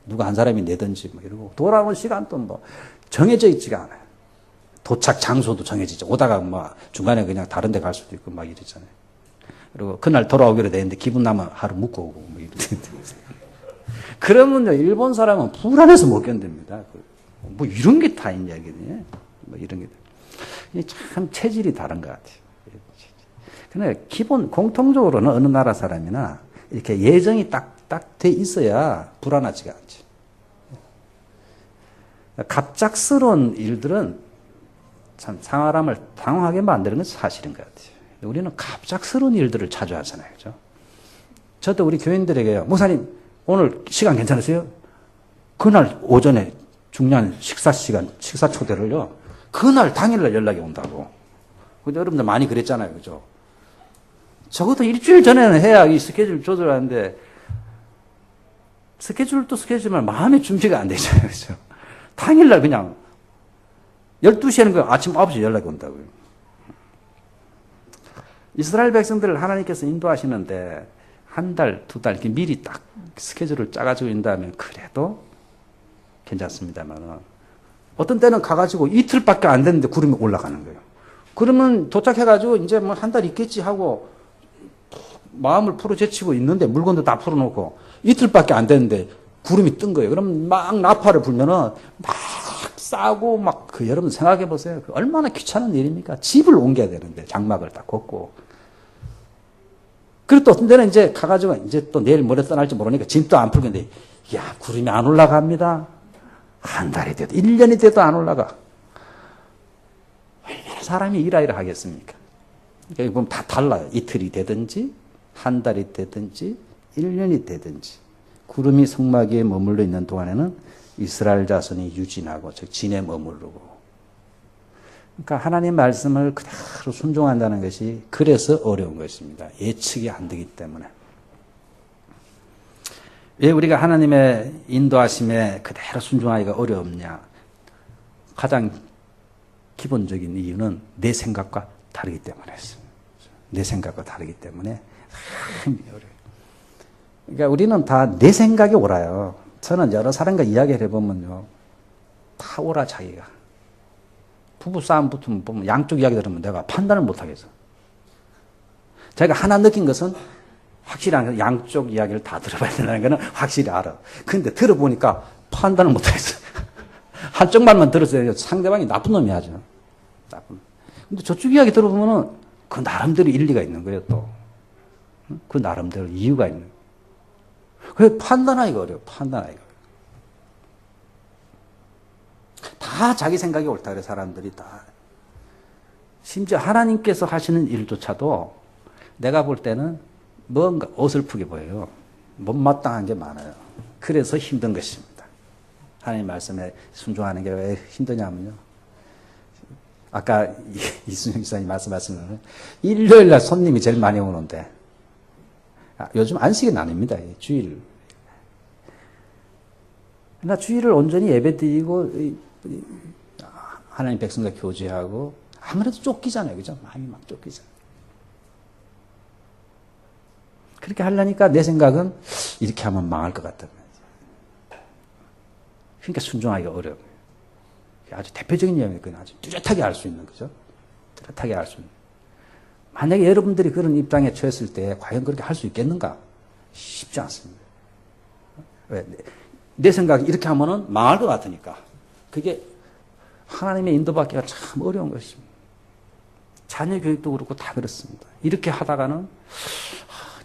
누가 한 사람이 내든지 뭐 이러고 돌아오는 시간도 뭐 정해져 있지가 않아요. 도착 장소도 정해지죠. 오다가 뭐 중간에 그냥 다른 데 갈 수도 있고 막 이러잖아요. 그리고 그날 돌아오기로 되는데 기분 나면 하루 묵고 오고 뭐 이러는데. 그러면요, 일본 사람은 불안해서 못 견딥니다. 뭐 이런 게 다 있냐, 이게. 뭐 이런 게. 참 체질이 다른 것 같아요. 근데 기본, 공통적으로는 어느 나라 사람이나 이렇게 예정이 딱 돼 있어야 불안하지가 않죠. 갑작스러운 일들은 참 사람을 당황하게 만드는 건 사실인 것 같아요. 우리는 갑작스러운 일들을 자주 하잖아요. 그죠? 저도 우리 교인들에게요. 목사님, 오늘 시간 괜찮으세요? 그날 오전에 중요한 식사 초대를요. 그날 당일날 연락이 온다고. 근데 여러분들 많이 그랬잖아요. 그죠? 적어도 일주일 전에는 해야 이 스케줄 조절하는데 스케줄도 스케줄이지만 마음의 준비가 안 되잖아요. 그죠? 당일날 그냥 12시에는 그 아침 9시에 연락이 온다고요. 이스라엘 백성들을 하나님께서 인도하시는데 한 달, 두 달 이렇게 미리 딱 스케줄을 짜가지고 인다면 그래도 괜찮습니다만 어떤 때는 가가지고 이틀밖에 안 됐는데 구름이 올라가는 거예요. 그러면 도착해가지고 이제 뭐 한 달 있겠지 하고 마음을 풀어제치고 있는데 물건도 다 풀어놓고 이틀밖에 안 됐는데 구름이 뜬 거예요. 그럼 막 나팔을 불면은 막 싸고 막 여러분 생각해 보세요. 얼마나 귀찮은 일입니까? 집을 옮겨야 되는데 장막을 딱 걷고. 그리고 또 어떤 데는 이제 가가지고 이제 또 내일 모레 떠날지 모르니까 짐도 안 풀겠는데 야 구름이 안 올라갑니다. 한 달이 돼도 1년이 돼도 안 올라가. 얼마나 사람이 이라이라 하겠습니까? 그러니까 보면 다 달라요. 이틀이 되든지 한 달이 되든지 1년이 되든지 구름이 성막 위에 머물러 있는 동안에는 이스라엘 자손이 유진하고 즉 진에 머무르고 그러니까 하나님 말씀을 그대로 순종한다는 것이 그래서 어려운 것입니다. 예측이 안 되기 때문에. 왜 우리가 하나님의 인도하심에 그대로 순종하기가 어렵냐? 가장 기본적인 이유는 내 생각과 다르기 때문에 했습니다. 내 생각과 다르기 때문에 어려워요. 그러니까 우리는 다 내 생각이 옳아요. 저는 여러 사람과 이야기를 해보면요. 다 옳아 자기가. 부부싸움 붙으면 보면 양쪽 이야기 들으면 내가 판단을 못하겠어. 자기가 하나 느낀 것은 확실한 양쪽 이야기를 다 들어봐야 된다는 것은 확실히 알아. 근데 들어보니까 판단을 못하겠어. 한쪽 말만 들었어요. 상대방이 나쁜 놈이 하죠. 나쁜. 근데 저쪽 이야기 들어보면은 그 나름대로 일리가 있는 거예요, 또. 그 나름대로 이유가 있는 거예요. 그래서 판단하기가 어려워, 판단하기가 어려워. 다 자기 생각이 옳다 그래, 사람들이 다. 심지어 하나님께서 하시는 일조차도 내가 볼 때는 뭔가 어설프게 보여요. 못마땅한 게 많아요. 그래서 힘든 것입니다. 하나님 말씀에 순종하는 게 왜 힘드냐면요. 아까 이순영 기사님 말씀하신 일요일날 손님이 제일 많이 오는데 요즘 안식은 아닙니다. 주일. 나 주일을 온전히 예배드리고 하나님 백성과 교제하고 아무래도 쫓기잖아요. 그죠? 마음이 막 쫓기잖아요. 그렇게 하려니까 내 생각은 이렇게 하면 망할 것 같단 말이죠. 그러니까 순종하기가 어려워요. 아주 대표적인 예언이 그건 아주 뚜렷하게 알 수 있는 거죠. 뚜렷하게 알 수 있는. 만약에 여러분들이 그런 입장에 처했을 때 과연 그렇게 할 수 있겠는가? 쉽지 않습니다. 왜? 내 생각이 이렇게 하면은 망할 것 같으니까. 그게 하나님의 인도받기가 참 어려운 것입니다. 자녀 교육도 그렇고 다 그렇습니다. 이렇게 하다가는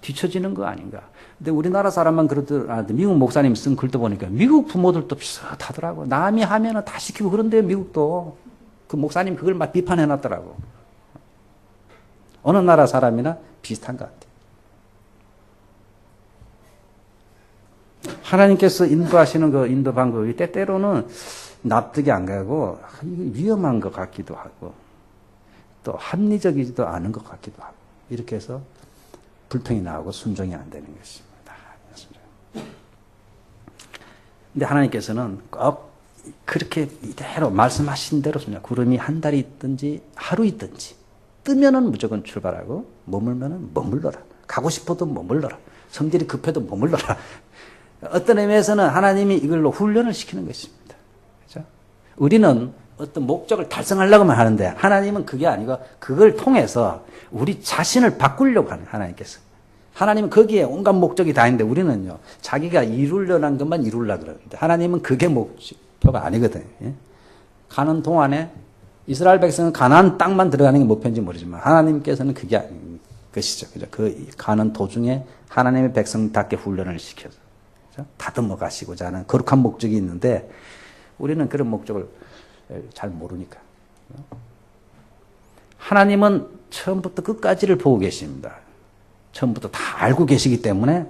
뒤처지는 거 아닌가. 근데 우리나라 사람만 그러더라도 미국 목사님 쓴 글도 보니까 미국 부모들도 비슷하더라고. 남이 하면은 다 시키고 그런데 미국도 그 목사님 그걸 막 비판해 놨더라고. 어느 나라 사람이나 비슷한 것 같아요. 하나님께서 인도하시는 그 인도 방법이 때때로는 납득이 안 가고 위험한 것 같기도 하고 또 합리적이지도 않은 것 같기도 하고 이렇게 해서 불평이 나오고 순종이 안 되는 것입니다. 근데 하나님께서는 꼭 그렇게 이대로 말씀하신 대로 구름이 한 달이 있든지 하루 있든지 뜨면은 무조건 출발하고 머물면은 머물러라. 가고 싶어도 머물러라. 성질이 급해도 머물러라. 어떤 의미에서는 하나님이 이걸로 훈련을 시키는 것입니다. 그렇죠? 우리는 어떤 목적을 달성하려고만 하는데 하나님은 그게 아니고 그걸 통해서 우리 자신을 바꾸려고 하는 하나님께서. 하나님은 거기에 온갖 목적이 다 있는데 우리는요, 자기가 이루려는 한 것만 이루려고 그러는데 하나님은 그게 목표가 아니거든요. 예? 가는 동안에 이스라엘 백성은 가나안 땅만 들어가는 게 목표인지 모르지만 하나님께서는 그게 아닌 것이죠. 그죠? 그 가는 도중에 하나님의 백성답게 훈련을 시켜서 그죠? 다듬어 가시고자 하는 거룩한 목적이 있는데 우리는 그런 목적을 잘 모르니까. 하나님은 처음부터 끝까지를 보고 계십니다. 처음부터 다 알고 계시기 때문에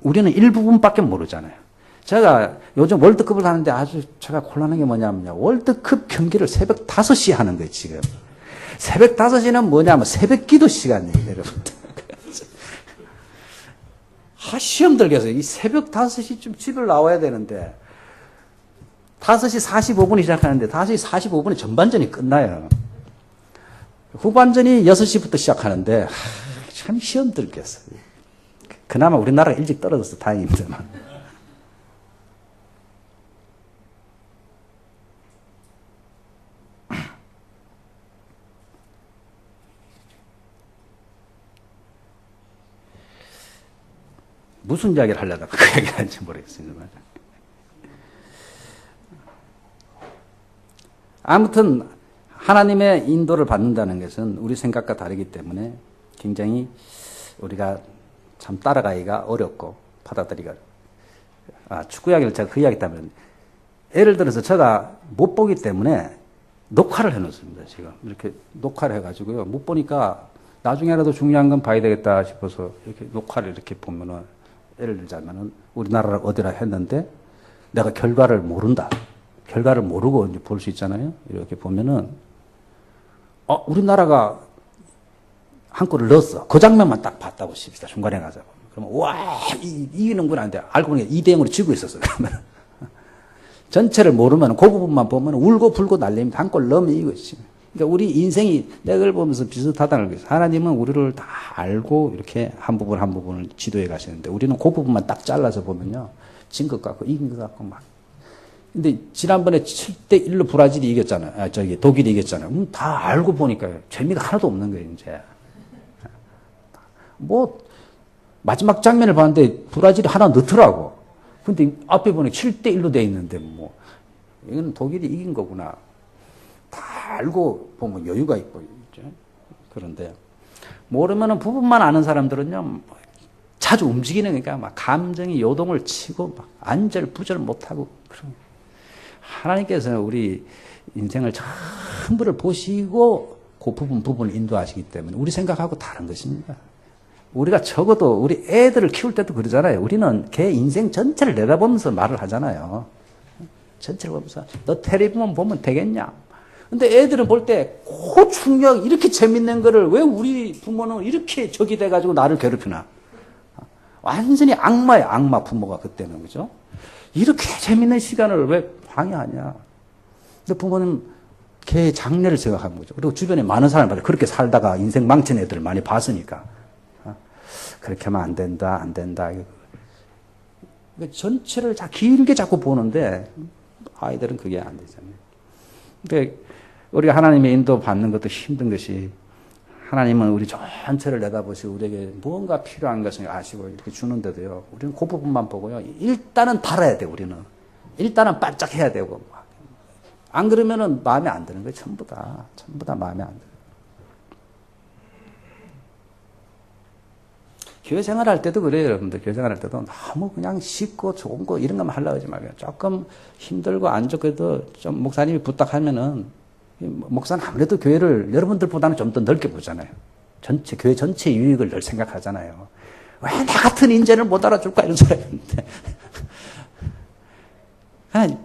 우리는 일부분밖에 모르잖아요. 제가 요즘 월드컵을 하는데 아주 제가 곤란한 게 뭐냐면요. 월드컵 경기를 새벽 5시에 하는 거예요, 지금. 새벽 5시는 뭐냐면 새벽 기도 시간이에요, 여러분들. 시험 들겠어요. 이 새벽 5시쯤 집을 나와야 되는데 5시 45분에 시작하는데 5시 45분에 전반전이 끝나요. 후반전이 6시부터 시작하는데 참 시험 들겠어요. 그나마 우리나라가 일찍 떨어져서 다행입니다만. 무슨 이야기를 하려다가 그 얘기를 하는지 모르겠습니다. 아무튼 하나님의 인도를 받는다는 것은 우리 생각과 다르기 때문에 굉장히 우리가 참 따라가기가 어렵고 받아들이기가 축구 이야기를 제가 그 이야기 때문에 예를 들어서 제가 못 보기 때문에 녹화를 해놓습니다. 지금 이렇게 녹화를 해가지고요. 못 보니까 나중에라도 중요한 건 봐야 되겠다 싶어서 이렇게 녹화를 이렇게 보면은 예를 들자면은 우리나라 어디라 했는데 내가 결과를 모른다. 결과를 모르고 이제 볼 수 있잖아요. 이렇게 보면은 우리나라가 한 골을 넣었어. 그 장면만 딱 봤다고 칩시다. 중간에 가서. 그러면 와 이기는구나 하는데 알고 보니까 2대0으로 지고 있었어. 그러면 전체를 모르면 그 부분만 보면 울고 불고 난립니다. 한 골 넣으면 이거지. 그러니까 우리 인생이 내가 보면서 비슷하다는 거예요. 하나님은 우리를 다 알고 이렇게 한 부분 한 부분을 지도해 가시는데 우리는 그 부분만 딱 잘라서 보면요. 진 것 같고 이긴 것 같고 막. 근데 지난번에 7대1로 브라질이 이겼잖아요. 독일이 이겼잖아요. 다 알고 보니까 재미가 하나도 없는 거예요, 이제. 마지막 장면을 봤는데 브라질이 하나 넣더라고. 근데 앞에 보니 7대1로 돼 있는데 이건 독일이 이긴 거구나. 다 알고 보면 여유가 있고, 그런데 모르면은 부분만 아는 사람들은요, 자주 움직이는 거니까 막 감정이 요동을 치고 막 안절부절 못하고 그런. 하나님께서는 우리 인생을 전부를 보시고 그 부분을 인도하시기 때문에 우리 생각하고 다른 것입니다. 우리가 적어도 우리 애들을 키울 때도 그러잖아요. 우리는 걔 인생 전체를 내다보면서 말을 하잖아요. 전체를 보면서 너 텔레비만 보면 되겠냐? 근데 애들은 볼 때 그 충격 이렇게 재밌는 거를 왜 우리 부모는 이렇게 적이 돼가지고 나를 괴롭히나? 완전히 악마야, 악마 부모가 그때는. 그죠? 이렇게 재밌는 시간을 왜 방해하냐? 근데 부모는 걔의 장래를 생각하는 거죠. 그리고 주변에 많은 사람들이 그렇게 살다가 인생 망친 애들을 많이 봤으니까. 그렇게 하면 안 된다, 안 된다. 전체를 길게 자꾸 보는데 아이들은 그게 안 되잖아요. 그러니까 우리가 하나님의 인도 받는 것도 힘든 것이 하나님은 우리 전체를 내다보시고 우리에게 무언가 필요한 것을 아시고 이렇게 주는데도요. 우리는 그 부분만 보고요. 일단은 달아야 돼, 우리는. 일단은 반짝해야 되고. 안 그러면은 마음에 안 드는 거예요. 전부 다 마음에 안 들어요. 교회 생활할 때도 그래요, 여러분들. 교회 생활할 때도 너무 그냥 쉽고 좋은 거 이런 것만 하려고 하지 말고요. 조금 힘들고 안 좋게도 좀 목사님이 부탁하면은 목사는 아무래도 교회를 여러분들보다는 좀 더 넓게 보잖아요. 교회 전체 유익을 늘 생각하잖아요. 왜 나 같은 인재를 못 알아줄까 이런 소리 했는데.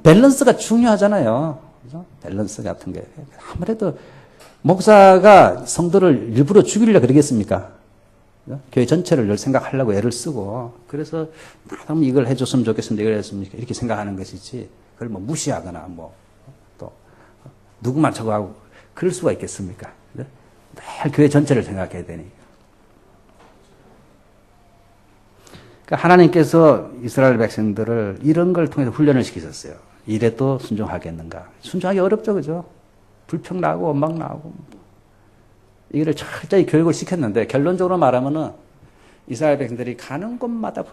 밸런스가 중요하잖아요. 그죠? 밸런스 같은 게. 아무래도 목사가 성도를 일부러 죽이려고 그러겠습니까? 그죠? 교회 전체를 생각하려고 애를 쓰고, 그래서 나도 이걸 해줬으면 좋겠습니다. 이걸 했으면 좋겠습니다. 이렇게 생각하는 것이지, 그걸 뭐 무시하거나, 뭐, 또, 누구만 저거 하고, 그럴 수가 있겠습니까? 그죠? 늘 교회 전체를 생각해야 되니까. 그러니까 하나님께서 이스라엘 백성들을 이런 걸 통해서 훈련을 시키셨어요. 이래도 순종하겠는가? 순종하기 어렵죠, 그죠? 불평 나고 원망 나고. 이거를 철저히 교육을 시켰는데 결론적으로 말하면은 이스라엘 백성들이 가는 곳마다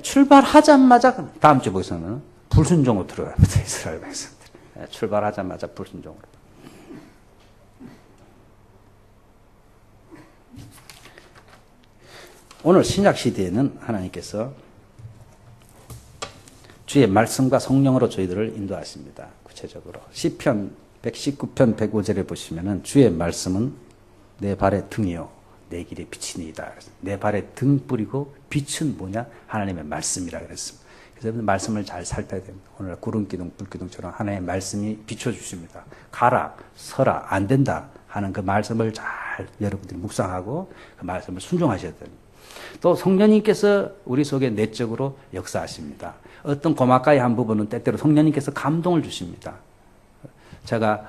출발하자마자 다음 주 보시면 불순종으로 들어갑니다. 이스라엘 백성들. 출발하자마자 불순종으로. 오늘 신약 시대에는 하나님께서 주의 말씀과 성령으로 저희들을 인도하십니다. 구체적으로 시편 119편 105절에 보시면은 주의 말씀은 내 발의 등이요 내 길의 빛이니이다. 내 발의 등불이고 빛은 뭐냐? 하나님의 말씀이라 그랬습니다. 그래서 말씀을 잘 살펴야 됩니다. 오늘 구름기둥 불기둥처럼 하나님의 말씀이 비춰주십니다. 가라 서라 안 된다 하는 그 말씀을 잘 여러분들이 묵상하고 그 말씀을 순종하셔야 됩니다. 또 성령님께서 우리 속에 내적으로 역사하십니다. 어떤 고막가의 한 부분은 때때로 성령님께서 감동을 주십니다. 제가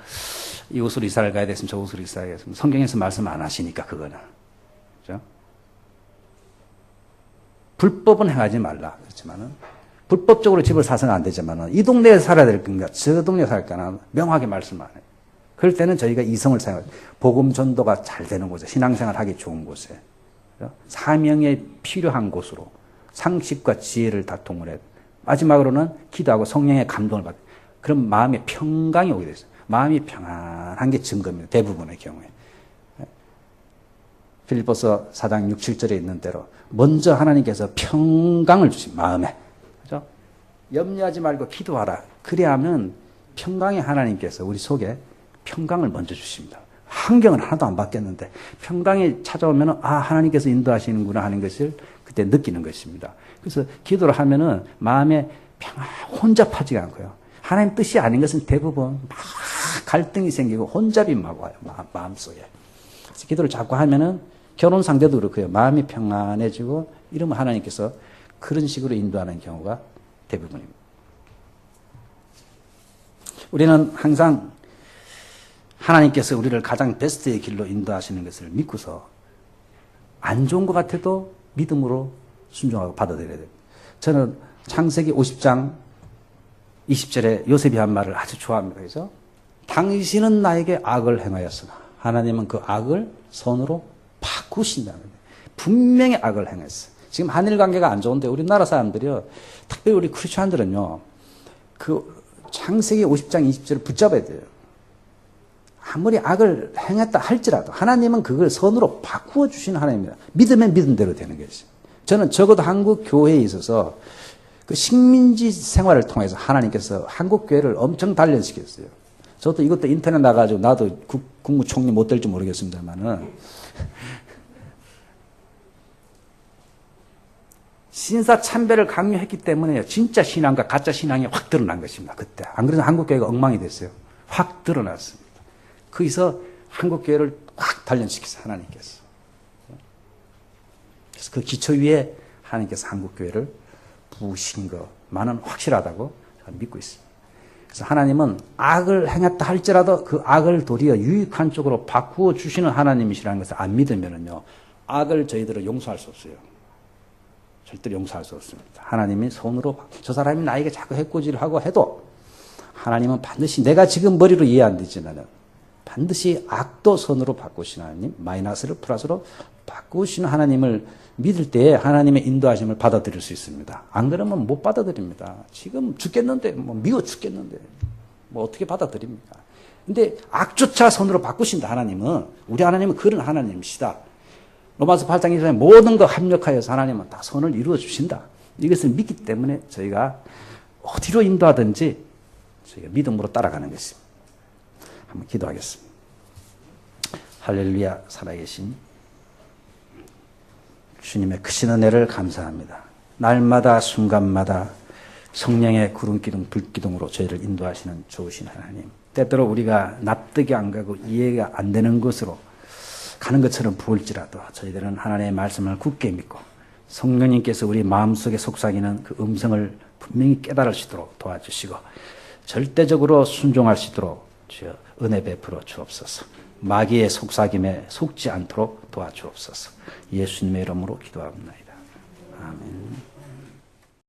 이 옷으로 이사를 가야 됐으면 저 옷으로 이사를 가야 됐으면 성경에서 말씀 안 하시니까 그거는. 그죠? 불법은 행하지 말라. 그렇지만은 불법적으로 집을 사서는 안 되지만은 이 동네에 살아야 될 건가 저 동네에 살까나 명확하게 말씀 안 해요. 그럴 때는 저희가 이성을 사용해요. 복음 전도가 잘 되는 곳에 신앙생활 하기 좋은 곳에 사명에 필요한 곳으로 상식과 지혜를 다 동원해 마지막으로는 기도하고 성령의 감동을 받고 그럼 마음의 평강이 오게 됐어요. 마음이 평안한 게 증거입니다. 대부분의 경우에. 빌립보서 4장 6, 7절에 있는 대로 먼저 하나님께서 평강을 주신 마음에 그죠? 염려하지 말고 기도하라. 그래야하면 평강의 하나님께서 우리 속에 평강을 먼저 주십니다. 환경은 하나도 안 바뀌었는데 평강이 찾아오면 하나님께서 인도하시는구나 하는 것을 그때 느끼는 것입니다. 그래서 기도를 하면은 마음에 평안 혼잡하지가 않고요. 하나님 뜻이 아닌 것은 대부분 막 갈등이 생기고 혼잡이 막 와요. 마음속에. 그래서 기도를 자꾸 하면은 결혼 상대도 그렇고요. 마음이 평안해지고 이러면 하나님께서 그런 식으로 인도하는 경우가 대부분입니다. 우리는 항상 하나님께서 우리를 가장 베스트의 길로 인도하시는 것을 믿고서 안 좋은 것 같아도 믿음으로 순종하고 받아들여야 됩니다. 저는 창세기 50장 20절에 요셉이 한 말을 아주 좋아합니다. 그래서 당신은 나에게 악을 행하였으나 하나님은 그 악을 선으로 바꾸신다는 거예요. 분명히 악을 행했어요. 지금 한일 관계가 안 좋은데 우리나라 사람들이요. 특별히 우리 크리스천들은요. 그 창세기 50장 20절을 붙잡아야 돼요. 아무리 악을 행했다 할지라도 하나님은 그걸 선으로 바꾸어 주시는 하나님입니다. 믿으면 믿음대로 되는 것이죠. 저는 적어도 한국 교회에 있어서 그 식민지 생활을 통해서 하나님께서 한국 교회를 엄청 단련시켰어요. 저도 이것도 인터넷 나가지고 나도 국무총리 못 될지 모르겠습니다만은 신사 참배를 강요했기 때문에 진짜 신앙과 가짜 신앙이 확 드러난 것입니다. 그때 안 그래도 한국 교회가 엉망이 됐어요. 확 드러났습니다. 거기서 한국 교회를 확 단련시켰어요. 하나님께서. 그래서 그 기초 위에 하나님께서 한국 교회를 부으신 것만은 확실하다고 믿고 있습니다. 그래서 하나님은 악을 행했다 할지라도 그 악을 도리어 유익한 쪽으로 바꾸어 주시는 하나님이시라는 것을 안 믿으면요 악을 저희들은 용서할 수 없어요. 절대로 용서할 수 없습니다. 하나님이 손으로 저 사람이 나에게 자꾸 해코지를 하고 해도 하나님은 반드시 내가 지금 머리로 이해 안 되지만은 반드시 악도 선으로 바꾸시는 하나님, 마이너스를 플러스로 바꾸시는 하나님을 믿을 때에 하나님의 인도하심을 받아들일 수 있습니다. 안 그러면 못 받아들입니다. 지금 죽겠는데, 미워 죽겠는데, 어떻게 받아들입니까? 근데 악조차 선으로 바꾸신다, 하나님은. 우리 하나님은 그런 하나님이시다. 로마서 8장 2절에 모든 거 합력하여서 하나님은 다 선을 이루어 주신다. 이것을 믿기 때문에 저희가 어디로 인도하든지 저희가 믿음으로 따라가는 것입니다. 한번 기도하겠습니다. 할렐루야, 살아계신 주님의 크신 은혜를 감사합니다. 날마다 순간마다 성령의 구름기둥 불기둥으로 저희를 인도하시는 좋으신 하나님, 때때로 우리가 납득이 안 가고 이해가 안 되는 것으로 가는 것처럼 보일지라도 저희들은 하나님의 말씀을 굳게 믿고 성령님께서 우리 마음속에 속삭이는 그 음성을 분명히 깨달을 수 있도록 도와주시고 절대적으로 순종할 수 있도록 주여 은혜 베풀어 주옵소서. 마귀의 속삭임에 속지 않도록 도와주옵소서. 예수님의 이름으로 기도합니다. 아멘.